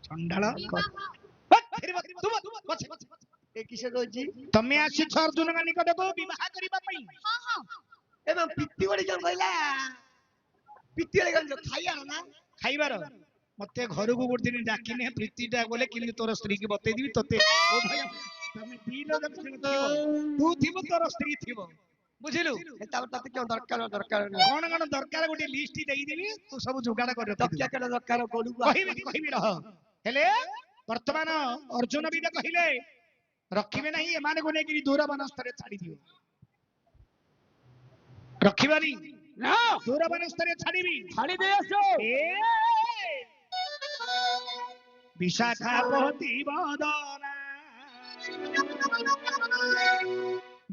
ଚଣ୍ଡାଳ ବିବାହ ଏ କିସ କହୁଛି ତମେ ଆସିଛ ଅର୍ଜୁନଙ୍କ ନିକଟକୁ ବିବାହ କରିବା ପାଇଁ ହଁ ହଁ ଏବଂ ପିତି ଗୋଟେ କଣ କହିଲା ପିତି ଗୋଟେ କଣ ଖାଇବାର ନା ଖାଇବାର ମତେ ଘରକୁ ଗୋଟେ ଦିନ ଡାକିନେ ପ୍ରୀତିଟା ଗଲେ କିନ୍ତୁ ତୋର ସ୍ତ୍ରୀ କି ବତେଇଦେବି ତତେ ଓ ଭାଇ ତମେ ଦି ଲୋକ ଥିବ ତୁ ଥିବ ତୋର ସ୍ତ୍ରୀ ଥିବ ବୁଝିଲୁ ତାପରେ ତତେ କଣ ଦରକାର ଦରକାର କଣ କଣ ଦରକାର ଗୋଟେ ଲିଷ୍ଟ ଦେଇଦେବି ତୁ ସବୁ ଯୋଗାଡ଼ କରି ତକିଆ କେତେ ଦରକାର ଗୋଡକୁ କହିବି ରହ ହେଲେ ବର୍ତ୍ତମାନ ଅର୍ଜୁନ ବି କହିଲେ ରଖିବେ ନାହିଁ ଏମାନଙ୍କୁ ନେଇକି ଦୂର ବନସ୍ତରେ ଛାଡିଦିଅ ରଖିବାନି ନା ଦୂର ବନସ୍ତରେ ଛାଡିବି ଛାଡି ଦେଇ ଆସ ବିଶାଖାପତି ବଦନା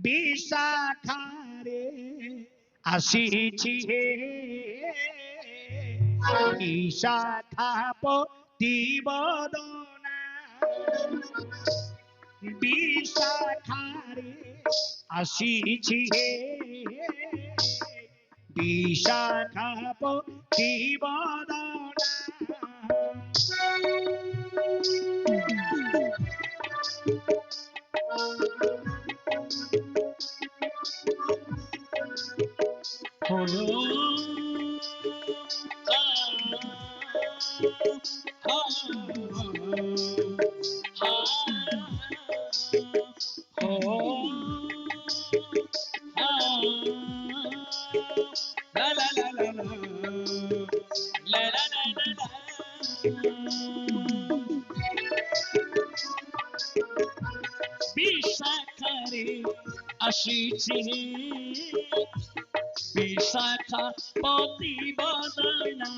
ବିଶାଖାରେ ଆସିଛି ହେ ବିଶାଖାପତି ବଦନା বিশাখারে আসিছি হে বিশাখাপতি বদনা বিশাখারে আসিছি বিশাখাপতি বদনা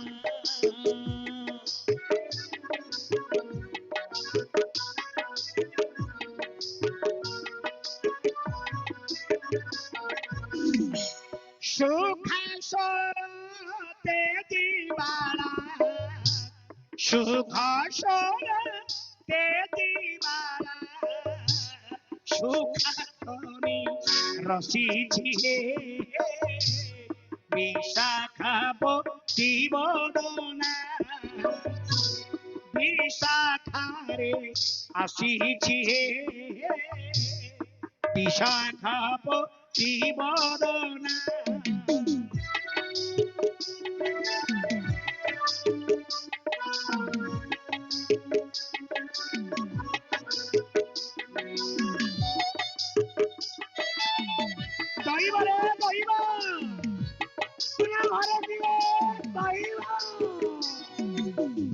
সুখাসরতে দিবালা সুখাসরতে দিবালা সুখাসরি রসিছি হে বিশাখাপতি বদনা বিশাখারে আসিছি হে বিশাখাপতি বদনা দইবারে দইবা তুই ঘরে দিবে দইবা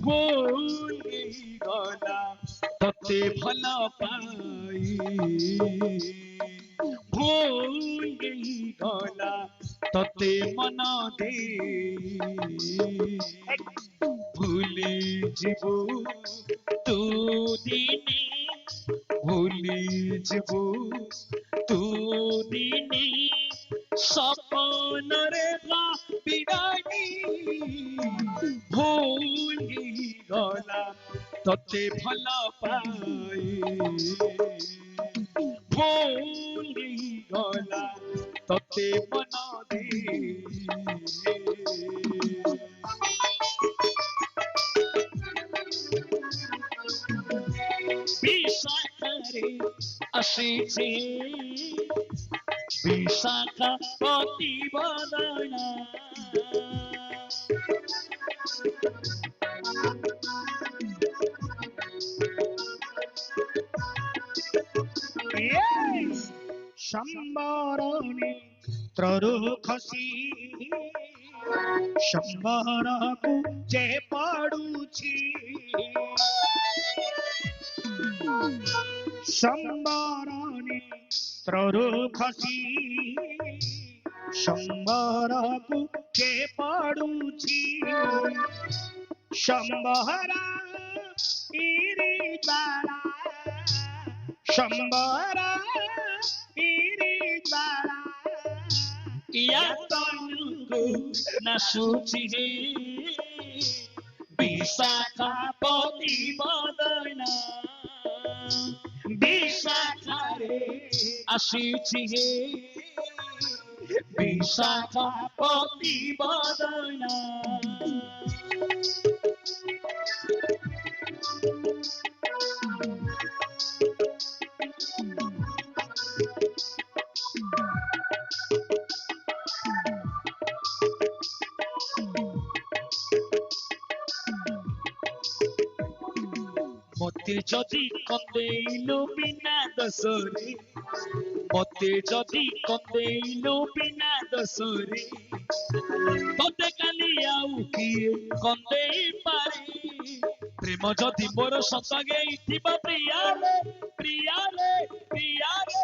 ভুলি গলা ততে ভাল পাই ভুলি গলা ততে মন দেই ভুলি ଯିବୁ ତୁ ଦିନେ ଭୁଲି খুঁজবু তুদিনী স্বপ্নরে ভাবিরানি ভুলি গলা তোতে ভাল পাই ভুলি গলা তোতে মন দেই বিশাখারে আসিছে বিশাখা প্রতিবদনা সম্বরণে ত্ররু খসি সম্বরକୁ ଯେ ପଡୁଛି ସମ୍ବରଣେ ତ୍ରରୁ ଖସି ସମ୍ବରକୁ ଯେ ପଡୁଛି ସମ୍ବରା ଇରି ବାଳା ସମ୍ବରା ଇରି ବାଳା या तनुको नाचुची हे विशाखा प्रतिबदना विशाखारे আসিছি হে विशाखा प्रतिबदना মতে যদি কন্দেইলো বিনা দোষরে মতে যদি কন্দেইলো বিনা দোষরে তোতে কালি আউ কিয়ে কন্দেই পারে প্রেম যদি মোর সতগে থিবা প্রিয়ারে প্রিয়ারে প্রিয়ারে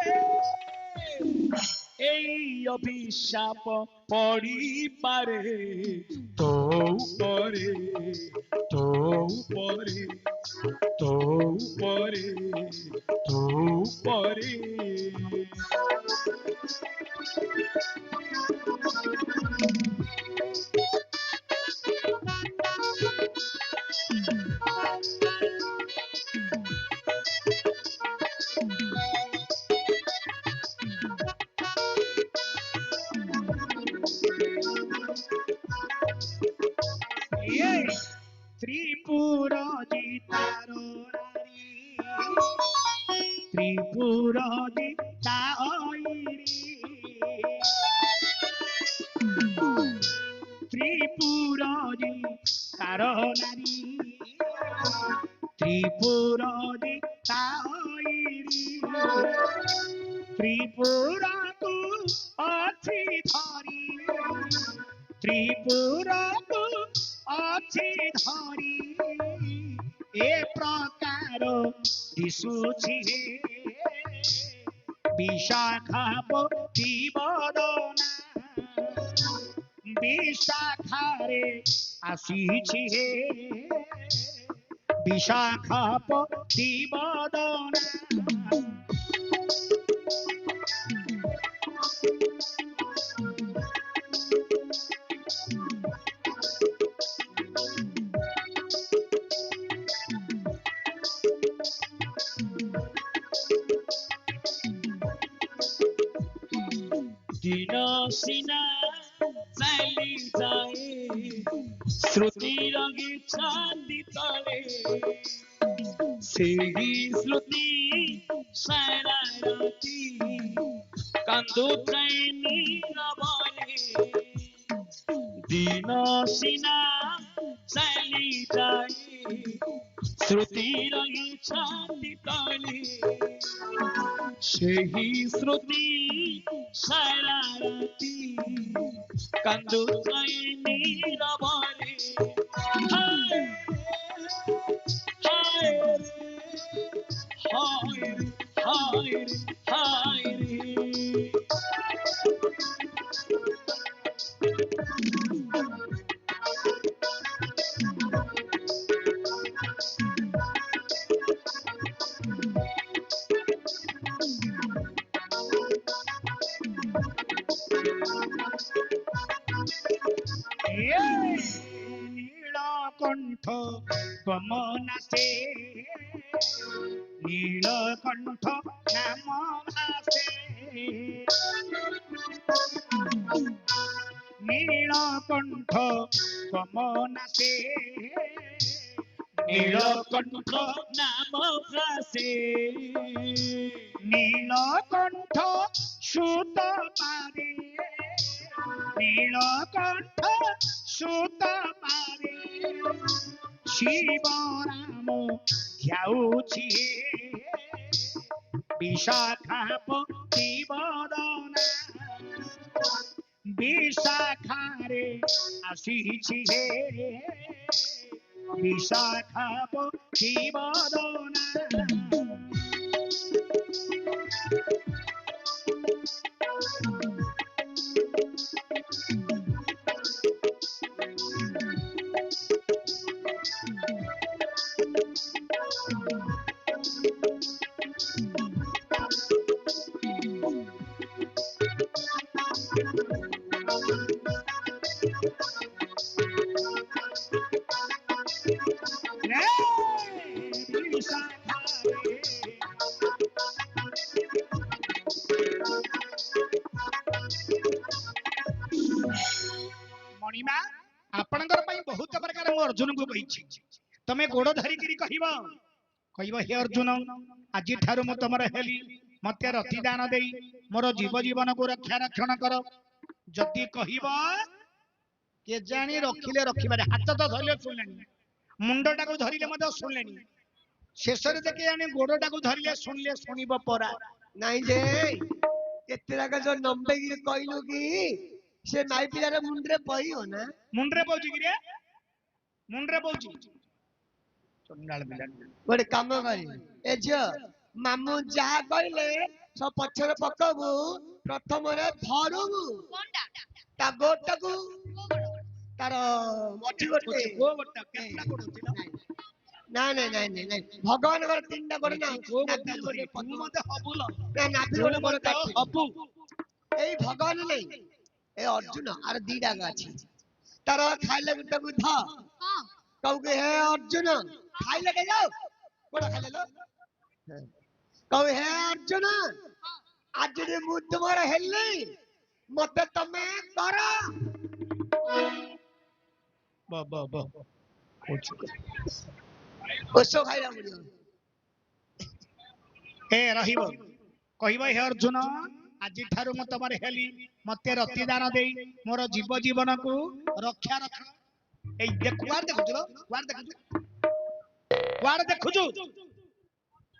এই অভিশাপ পড়ি পারে তো পরে তো পরে তো পরে তো পরে ত্রিপুরা জিতারো নারী ত্রিপুরা জিতা ত্রিপুরা জিতারো নারী ত্রিপুরা জিতা ত্রিপুরাকু ଅଛି ଧରି ত্রিপুরাকু ଅଛି ଧରି ଏ ପ୍ରକାର ଦିଶୁଛି ବିଶାଖା ପ୍ରତିବଦନା ବିଶାଖାରେ ଆସିଛି ବିଶାଖା ପ୍ରତିବଦନା দিন সিনা চালি যায় শ্রুতি রঙে চাঁদি তলে সেই শ্রুতি সারা রাতি কান্দুথাই নীরবলে দিন সিনা চালি যায় শ্রুতি রঙে চাঁদি তলে সেই শ্রুতি সারা রাতি কান্দুথাই নীরবলে হায় হায় হায় হায় হায় রে কমনাসে নীলকণ্ঠ নাম ভাসে নীলকণ্ঠ কমনাসে নীলকণ্ঠ নাম ভাসে নীলকণ্ঠ সুত পারে নীলকণ্ঠ সুত পারে শিব রাম ধ্যাଉଛି বিশাখাপতি বদনা বিশাখারে আসিছি হে বিশাখাপতি বদনা ମଣିମା ଆପଣଙ୍କର ପାଇଁ ବହୁତ ପ୍ରକାର ମୁଁ ଅର୍ଜୁନଙ୍କୁ କହିଛି ତମେ ଗୋଡ ଧରିକିରି କହିବ ହେ ଅର୍ଜୁନ ଆଜି ଠାରୁ ମୁଁ ତମର ହେଲି ମତେ ରତି ଦାନ ଦେଇ ମୋର ଜୀବ ଜୀବନକୁ ରକ୍ଷା ରକ୍ଷଣ କର ଯଦି କହିବ କେଜାଣି ରଖିଲେ ରଖିବାରେ ହାତ ତ ଧରିଲେ ଶୁଣିଲେଣି ମୁଣ୍ଡଟାକୁ ଧରିଲେ ମଧ୍ୟ ଶୁଣିଲେଣି ଶେଷରେ ଯେ କେଜାଣି ଗୋଡଟାକୁ ଧରିଲେ ଶୁଣିଲେ ଶୁଣିବ ପରା ନାଇଁ ଯେ କେତେ ଯାକ ଯୋଉ ନମ୍ବେଇକି କହିଲୁ କି ସେ ମାଇ ପିଲାର ମୁଣ୍ଡରେ ପଇବ ନା ମୁଣ୍ଡରେ ପଉଛି କିରେ ମୁଣ୍ଡରେ ପଉଛି ଗୋଟେ କାମ କରିବୁ ଏ ଝିଅ ମାମୁଁ ଯାହା କହିଲେ ସବୁ ପଛରେ ପକବୁ ପ୍ରଥମରେ ଧରୁବୁ କଣଟା ତା ଗୋଟାକୁ ତାର ମଝି ଗୋଟେ ନାଇଁ ନାଇଁ ନାଇଁ ନାଇଁ ନାଇଁ ଭଗବାନଙ୍କର ତିନିଟା ଗୋଡ ନା ନାଭିରେ ଗୋଟେ ହବୁ ଏଇ ଭଗବାନ ନାଇଁ ଏ ଅର୍ଜୁନ ଆର ଦିଟା ଅଛି ତାର ଖାଇଲେ ଗୋଟାକୁ ଧ ହଁ कहू हे अर्जुन खाइले के जाओ कोड़ा खाइले लो कहू हे अर्जुन आज रे मु तुम्हारा हेल्ले मते तमे करो बा ओसो खाइला मुडियो ए रहिबो कहबो हे अर्जुन आज ठारू मु तमरे हेली मते रति दान देई मोर जीव जीवन को रक्षा रख ए देख वार देखुजु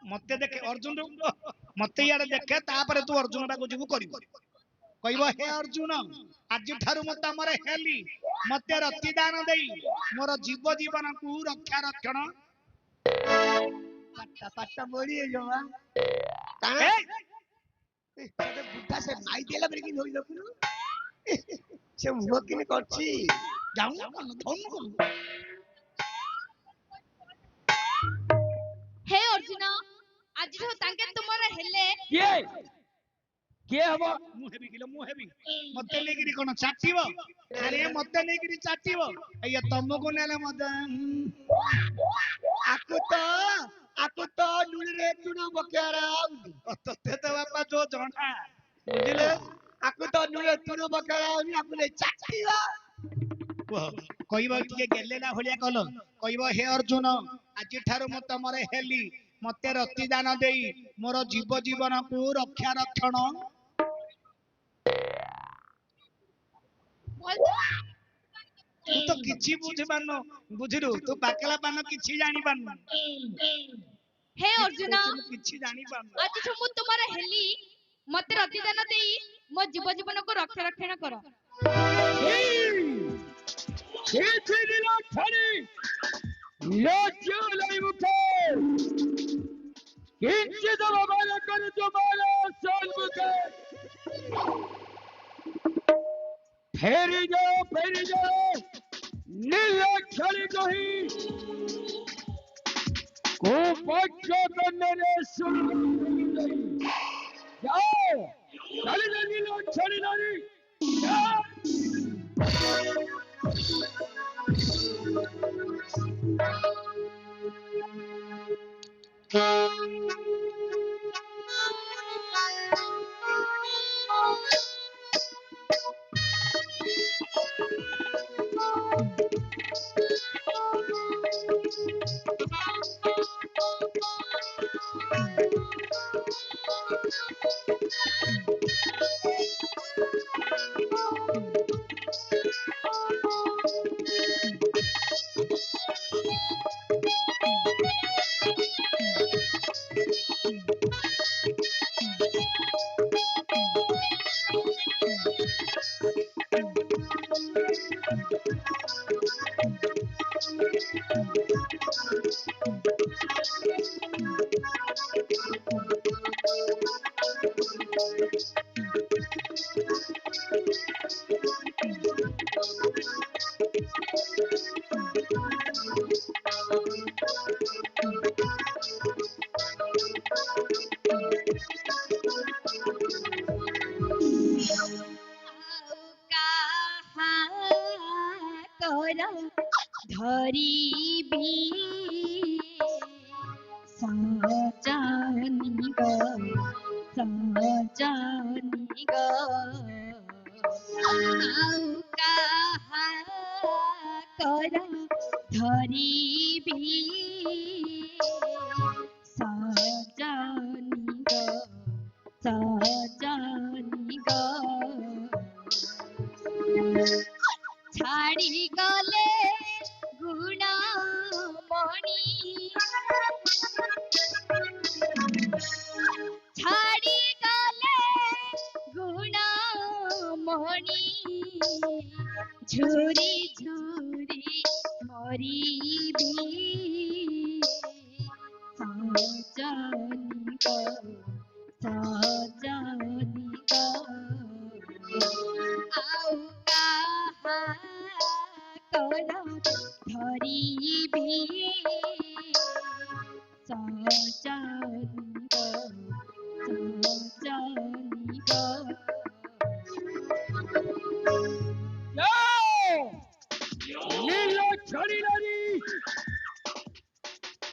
मते देखे अर्जुन मते यार देखे तापर तू अर्जुन बागु जीवु करिवो कहबो हे अर्जुन आज ठारू मु तमरे हेली मते रति दान देई मोर जीव जीवन को रक्षा रक्षण पट्टा पट्टा मोड़ी जोवा काना ए बुड्ढा से माई देला बरे कि होई देखुनु से मुह किने करछि जाऊ धन करू हे अर्जुन आज जो तांके तुमर हेले के हबो मु हेबी मते लेगिरी कोन चाटीबो अरे मते लेगिरी चाटीबो ए तमको नेले मते आकु तो नुल रे चुना बकेरा तते तो बापा जो जणा बुझले आकु तो नुल चुना बकेरा आकु ले चाटीबो कहबो टिके गेलेला भलिया कल कहबो हे अर्जुन आज ठारू मु तमरे हेली मते रति दान देई मोर जीव जीवन को रक्षा रक्षण तू तो किछि बुझ पानो बुझिरु तू बाकला पानो किछि जानि पानो हे अर्जुन किछि जानि पानो आज जो मु तुमर हेली मते रति दान देई मो जीव जीवन को रक्षा रक्षण करो फेरी जाओ नीलाक्षरी कही को पक्ष मेरे सुन जाओ चली जा नीलाक्षरी नारी କର ଧରିବି ସଜନି ଗ ସଜନି ଗ ଆଉ କାହା କର ଧରିବି ସଜନି ଗ ସଜନି ଗ ଛାଡ଼ି ଗଲେ ଗୁଣମଣି ଛାଡ଼ି ଗଲେ ଗୁଣମଣି ଝୁରି ଝୁରି ମରିବି ସଜନି ଗ ସଜନି ଗ ଆଉ କାହା କର ଧରିବି ସଜନି ଗ ସଜନି ଗ ನೀಲ ಛಡಿಲರಿ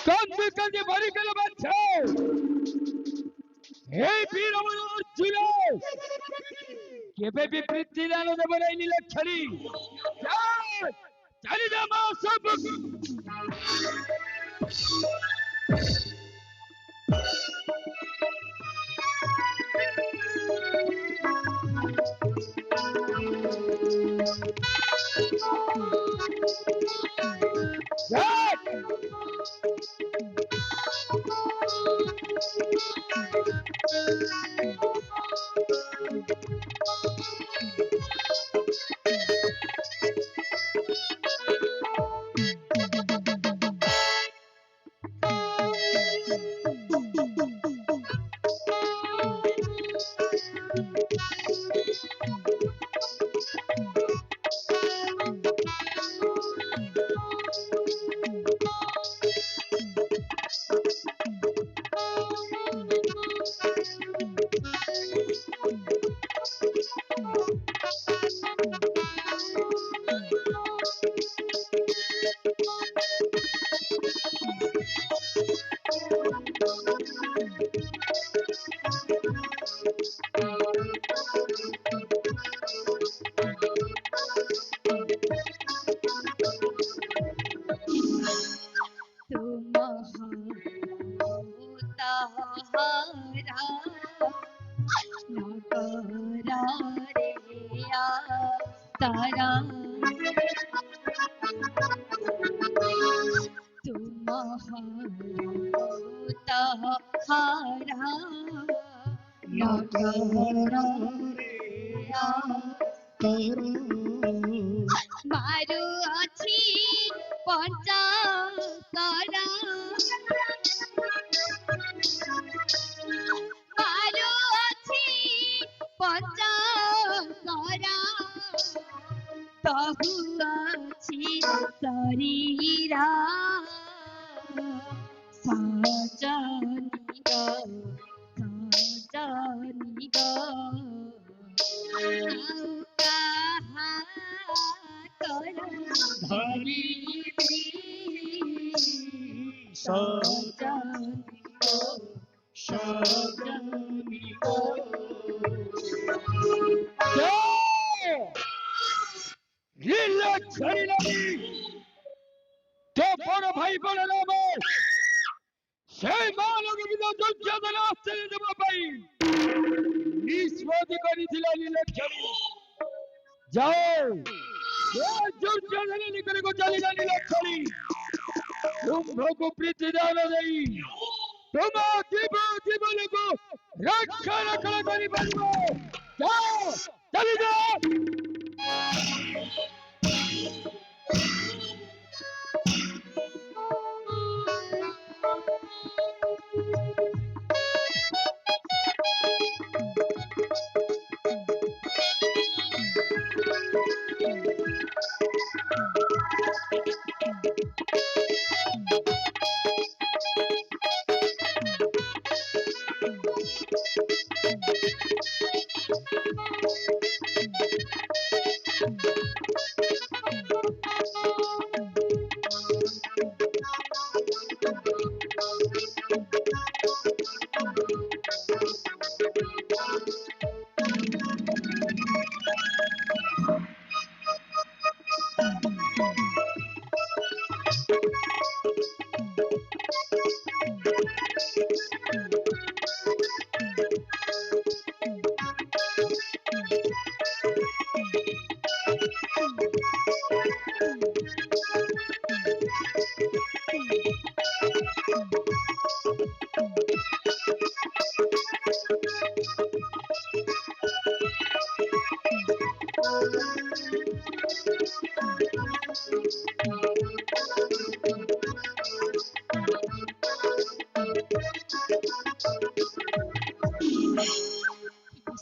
ಕಂದು ಕಂದು ಬರಿಕಲ ಬಚ್ಚ ಹೇ ವೀರವರ ಅರ್ಜುನ କେବେ ବି ପ୍ରୀତି ଦାନ ଦେବ ନାହିଁ ନୀଳ ଛଡ଼ି ଚାଲିದ ମା ସବୁ तारा तुम हारा मारु अछि पंचा तारा मारु अछि पंचा तारा तहु अछि शरीरा सजनी ग सजनी ग ଆଉ କାହା କର ଧରିବି ସଜନି ଗ ସଜନି ନୀଳ ଛଡ଼ିଲରି ତୋ ବଡ଼ ଭାଇ ବଡ଼ ନାମ সেই ମାନଙ୍କୁ ବି ଦୁର୍ଯୋଧନ ଆଶ୍ରୟ ଦେବା ପାଇଁ ନିଷ୍ପତ୍ତି କରିଥିଲା ନୀଳ ଛଡ଼ି ଯାଅ ଦୁର୍ଯୋଧନ ନିକଟକୁ ଚାଲିଲା ନୀଳ ଛଡ଼ି ତୁମ୍ଭକୁ ପ୍ରୀତି ଦାନ ଦେଇ ତୁମ ଜୀବନକୁ ରକ୍ଷଣ କରିପାରିବ ଯାଅ ଚାଲିଯାଅ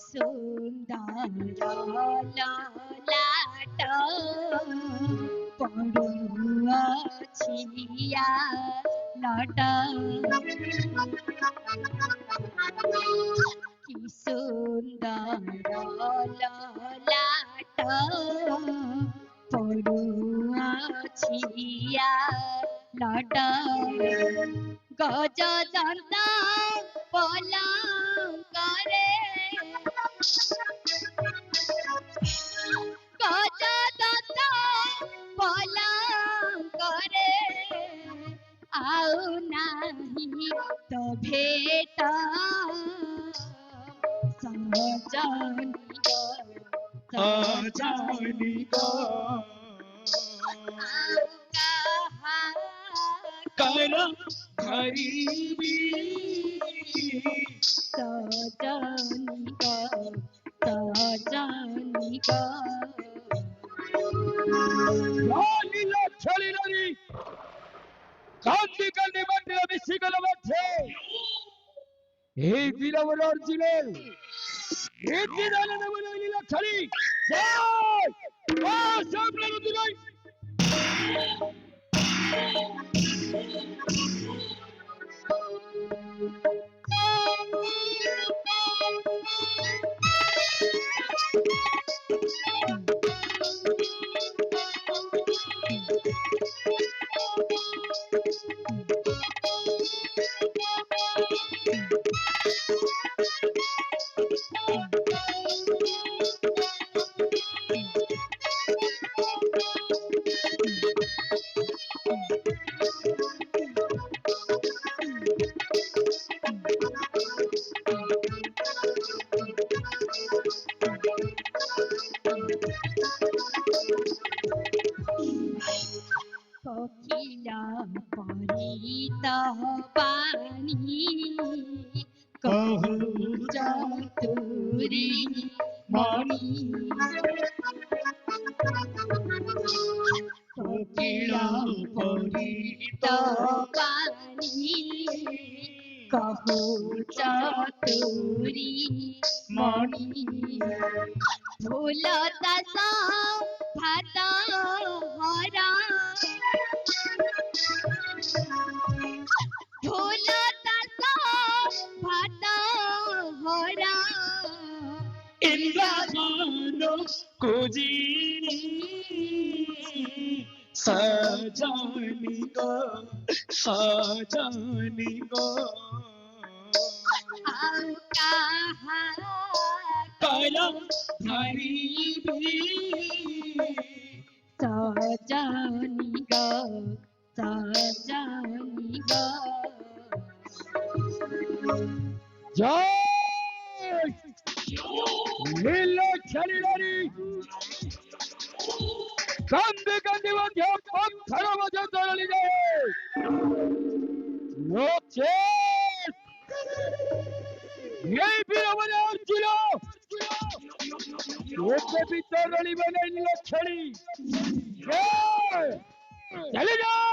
সুন্দর ললাট পড়ুয়াছিয়া লট কি সুন্দর ললাট পড়ুয়াছিয়া লট গজদন্ত পলঙ্করে গজদন্ত পলঙ্করে ଆଉ ନାହିଁ ତ ଭେଟ ସଜନିକ ସଜନିକ ଆଉ କାହା କର ଧରିବି ସଜନିକ ସଜନିକ নীল ছড়ি নদী কান্দি কান্দি মন্দির মিশিগল মধ্যে এই বীরবর অর্জুনের এই দিদানে বলে নীল ছড়ি জয় ও সামনে নদী নাই কোকিলা পরিত পানি কহু চতুরি মণি কোকিলা পরিত পানি কহু চতুরি মণি ফুল দাস ভাত হরা ফুল দাস ভাত হরা ইন্দ্রজানো কুজিনি সজনিক সজনিক ଆଉ କାହା কর ধরিবি ସଜନିକ ସଜନିକ জয় নীল ছড়ি নদী কান্দি কান্দি মধ্যে পথর মধ্যে তরলি যায় লোচে এই বীরবর অর্জুন এতে বিতরলি বলে নীল ছড়ি জয় চলে যাও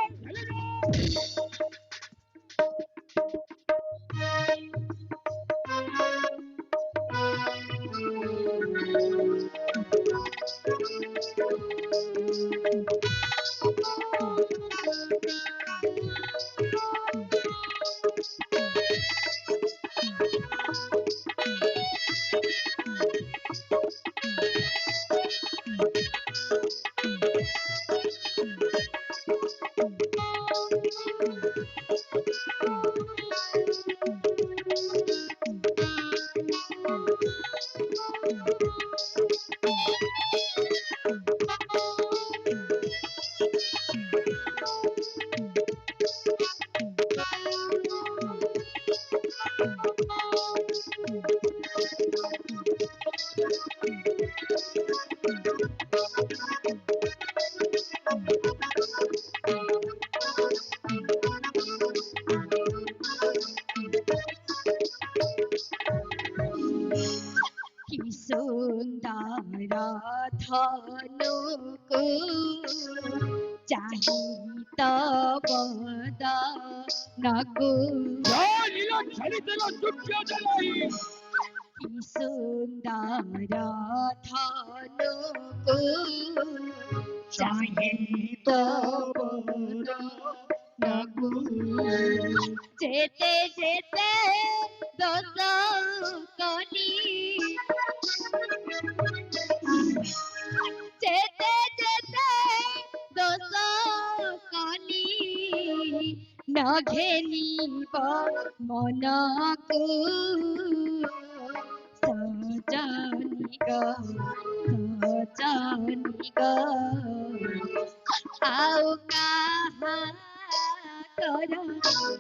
ধনুকু চাহি তব দনকু জয় নীলাক্ষরী তেল চুকিয়া জ্বালাই কি সুন্দর ধনুকু চাহি তব দনকু যেতে যেতে দোষ কলি যেতে যেতে দোষ কলি নঘেনিব মনকু সজনি গো আউ কাহা কর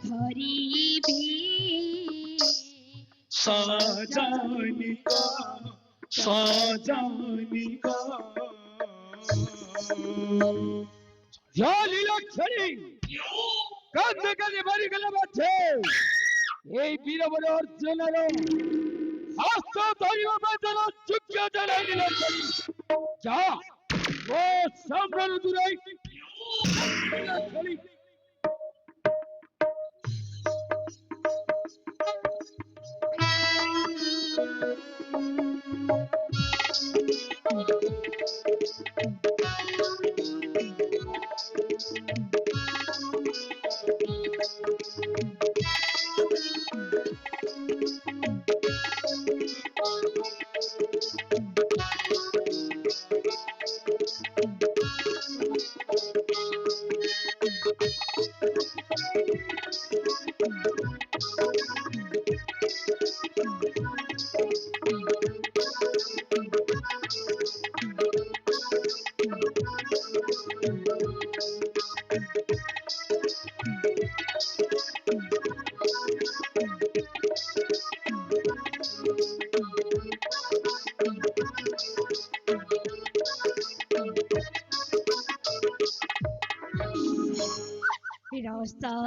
ধরিবি সজনি গো জয় নীলাক্ষরী কাঁদতে কাঁদে বাড়ি গেলে বাচ্চে এই বীরবর অর্জুনের হস্ত ধরিব বেদনা চুকিয়া জ্বালাই নীলাক্ষরী যা ও সামনে দূরে নীলাক্ষরী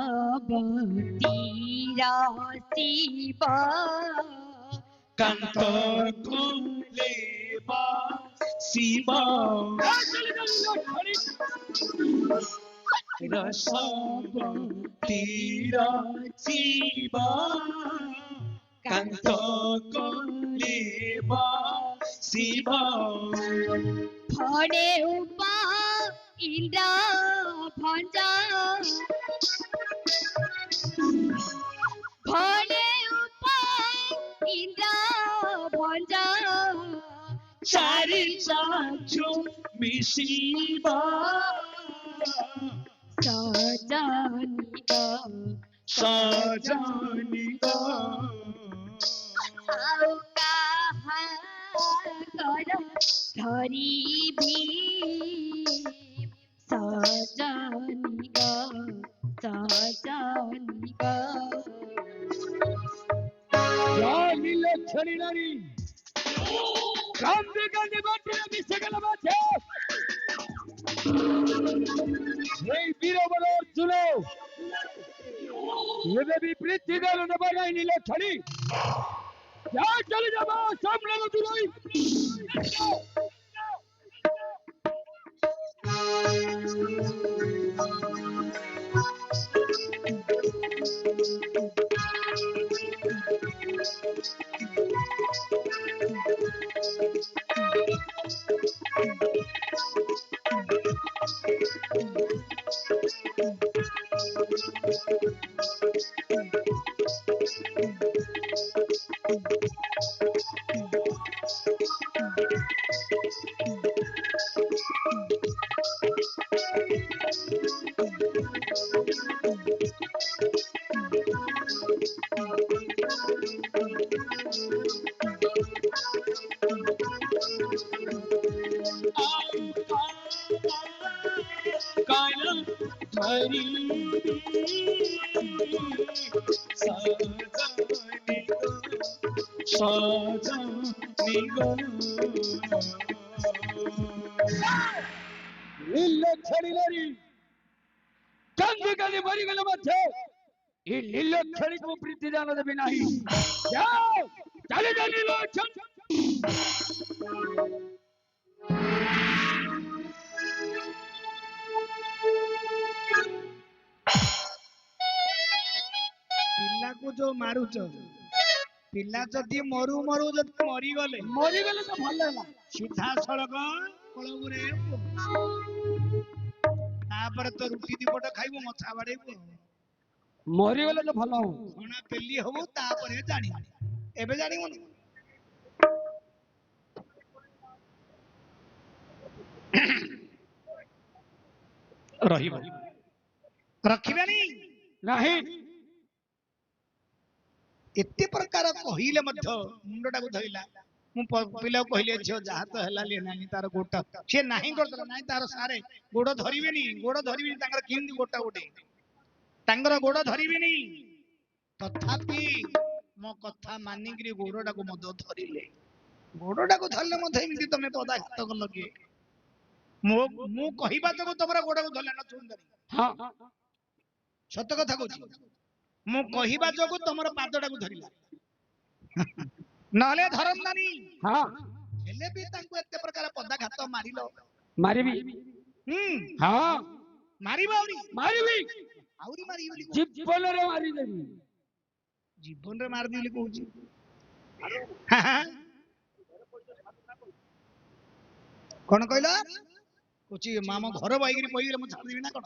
রসবতী রসিব কান্ত কুলে শিব রসবতীর শিব কান্ত কুলে শিব ফড়ে উপা ইন্দ্র ভঞ্জ ফড়ে উপা ইন্দ্র ভঞ্জ চারি চাচু মিশিব সজনি গো আউ কাহা কর ধরিবি সজনি গো জয় নীলাক্ষরী নারী কাঁদতে কাঁদে বাচ্চে মিশে গেল বাচ্চে এই বীরবর অর্জুন এবে বিবৃতি গেল না বানাই নীলাক্ষরী যা চলে যাবো সামনে দূরে हरी साजनी गो नीलाक्षरी नारी कांदे कांदे मरी गल मध्य ये नीलाक्षरी को प्रीति दान देबे नाही जाओ चले जा नीलाक्षरी जो मारुच पिला जदि मरु मरु जदि मरी गले ମରିଗଲେ ତ ଭଲ ହେଲା। सीधा सड़क कलबुरे तापर तो रुटी दिपट खाइबो मछा बाड़ेबो ମରିଗଲେ ତ ଭଲ ହବ। हणा पेली हबो तापर जानी एबे जानिबो रहिबो रखिबेनी ନାହିଁ एते प्रकार कहिले मध्य मुंडटा को धइला मु पिला कहले झियो जहा तो हला ले नानी तार गोटा से नाही करतला नाही तार सारे गोड़ धरिबेनी तांगर किंदी गोटा गोटे तांगर गोड़ धरिबेनी तथापि मो कथा मानिगिरी गोड़टा को मद धरिले गोड़टा को धरले मधे एमती तमे पदा घात कल के मु कहिबा जको तमरा गोड़ा को धरले न सुंदरी ହଁ सत कथा कहूची मु कहिबा जको तमर पादटा को धरिला नले धरंदानी ହଁ हेले भी तांको एते प्रकार पदा घात मारिलो ମାରିବି ହଁ मारिबो ମାରିବି आउरी मारी बोली ଜୀବନରେ ମାରିଦେବି। जीवन रे मार दिली कहूची कोन कहला कहूची मामा घर बाइगिरी पइले मु छाड़ देबी ना कोन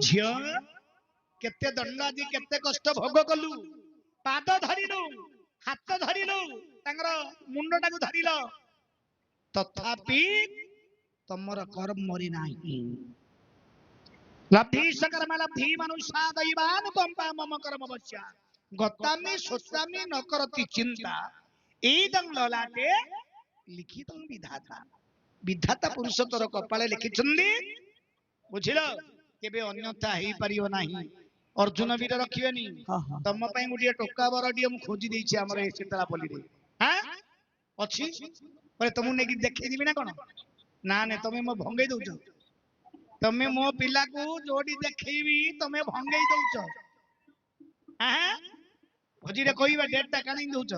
झियो केते दंडादी केते कष्ट भोग कलु पाद धरिलु हाथ धरिलु तांगर मुंडटा को धरिलो तथापि तमर कर्म मरि नाही लब्धि सकर्म लब्धि मनुष्य दैवान पंपा मम कर्म बच्चा गतामि सोचामि न करति चिंता एदं ललाटे लिखितं विधाता विधाता पुरुष तोर कपाळे लिखिछन्दी बुझिलो केबे अन्यथा हेई परियो नाही अर्जुन वीर रखिबेनी तम पई गुडिया टोका बरडिया मु खोजी देइछि हमर ए सीतालापल्ली रे हां अछि परे तुमु नेकी देखै दिबि ना कोन ना ने तमे मो भंगै दउछ तमे मो पिला को जोडी देखैबी तमे भंगै दउछ हां खोजी रे कहिबा डेटटा कानी दउछ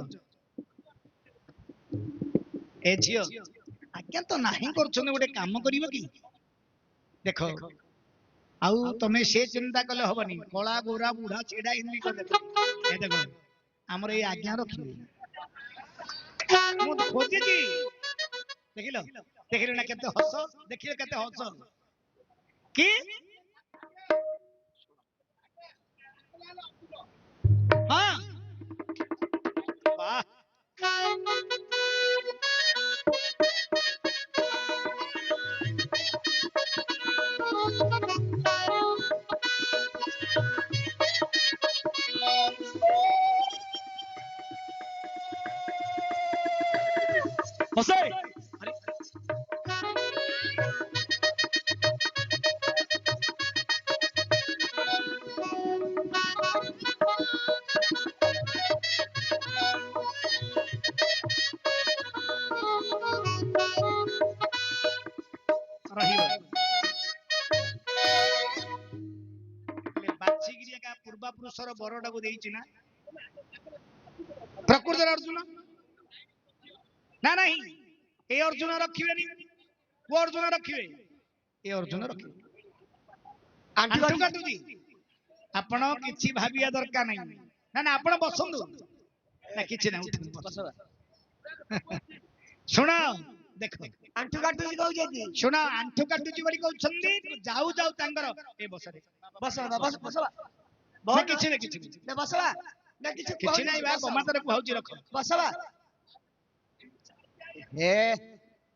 ए झियो आज्ञा तो नाही करछन गोटे काम करिवो की देखो आउ तमे से चिंता कले हबनी कला गोरा बुढ़ा छेड़ा हिंदी कर दे ए देखो हमर ए आज्ञा रखिबे मु खोजे जी देखिलो ना केते हस देखिलो केते हस की हां वाह ହସେ रहिबो बाची गिरिया का पूर्वा पुरुषर बरडा को देइछि ना प्रकृति अर्जुन ना नहीं ए अर्जुन रखिबेनी वो अर्जुन रखिबे ए अर्जुन रखिबे आंठू काटुजी आपण किछि भाबिया दरकार नहीं ना ना आपण बसंदु ना किछि ना सुन देखो आंठू काटुची कहउछेती सुन आंठू काटुजी बड़ी कहउछन्दी जाऊ जाऊ तांगर ए बसरे बस बस बस ना किछि ना बसवा ना किछि नाही बा गमातरे कहउची रख बसवा हे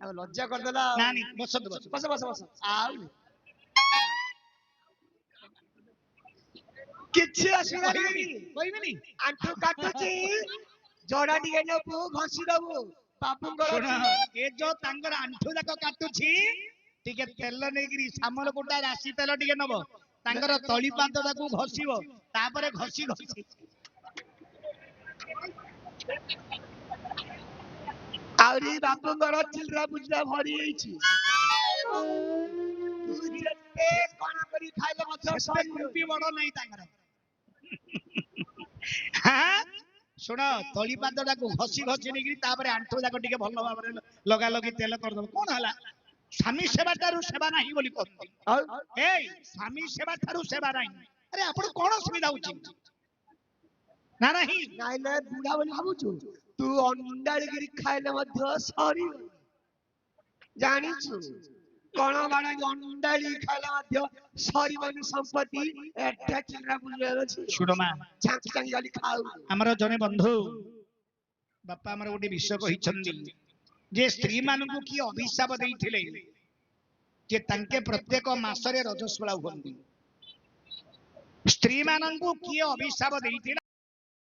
अब लज्जा कर देला ना नहीं बसंदु बस बस बस बस आउ किछि असुविधा नहीं कहबिनी आंठू काटुची जोड़ा टिके नेबू घसी दबू पापुंगर सुन ए जो तांगर आंठू जाक काटुछि टिके तेल नेगिरी सामल कोटा राशि तेल टिके नबो तांगर तळी पादडा को घसीबो तापरे घसी घसी आउरी बापुंगर चिलरा बुजरा भरी ହେଇଛି तू जेते कोना करी खाइले मत सेते कुंपी बड़ नाही तांगर ହାଁ ଶୁଣ ତଳି ପାଦଟାକୁ ଘଷି ଘଷି ନେଇକିରି ତାପରେ ଆଣ୍ଠୁ ଯାକ ଟିକେ ଭଲ ଭାବରେ ଲଗା ଲଗି ତେଲ କରିଦବ କଣ ହେଲା ସ୍ୱାମୀ ସେବା ଠାରୁ ସେବା ନାହିଁ ବୋଲି କହନ୍ତି ଆଉ ଏଇ ସ୍ୱାମୀ ସେବା ଠାରୁ ସେବା ନାହିଁ ଆରେ ଆପଣ କଣ ଅସୁବିଧା ହଉଛି ନା ନାହିଁ ନାଇଲେ ବୁଢା ବୋଲି ଭାବୁଛୁ ତୁ ଅଣ୍ଡାଳିକିରି ଖାଇଲେ ମଧ୍ୟ ସରିବ ଜାଣିଛୁ କଣ ବାଣ ଅଣ୍ଡାଳି ଖାଇଲେ ମଧ୍ୟ ସରିବନି ସମ୍ପତ୍ତି ଏଟା ଚିନ୍ତା ବୁଝିବାର ଅଛି ଶୁଣ ମା ଚାଙ୍କି ଚାଙ୍କି ଖାଲି ଖାଉ ଆମର ଜଣେ ବନ୍ଧୁ ବାପା ଆମର ଗୋଟେ ବିଷୟ କହିଛନ୍ତି ଯେ ସ୍ତ୍ରୀ ମାନଙ୍କୁ କିଏ ଅଭିଶାପ ଦେଇଥିଲେ ଯେ ତାଙ୍କେ ପ୍ରତ୍ୟେକ ମାସରେ ରଜସ୍ୱଳା ହୁଅନ୍ତି ସ୍ତ୍ରୀ ମାନଙ୍କୁ କିଏ ଅଭିଶାପ ଦେଇଥିଲେ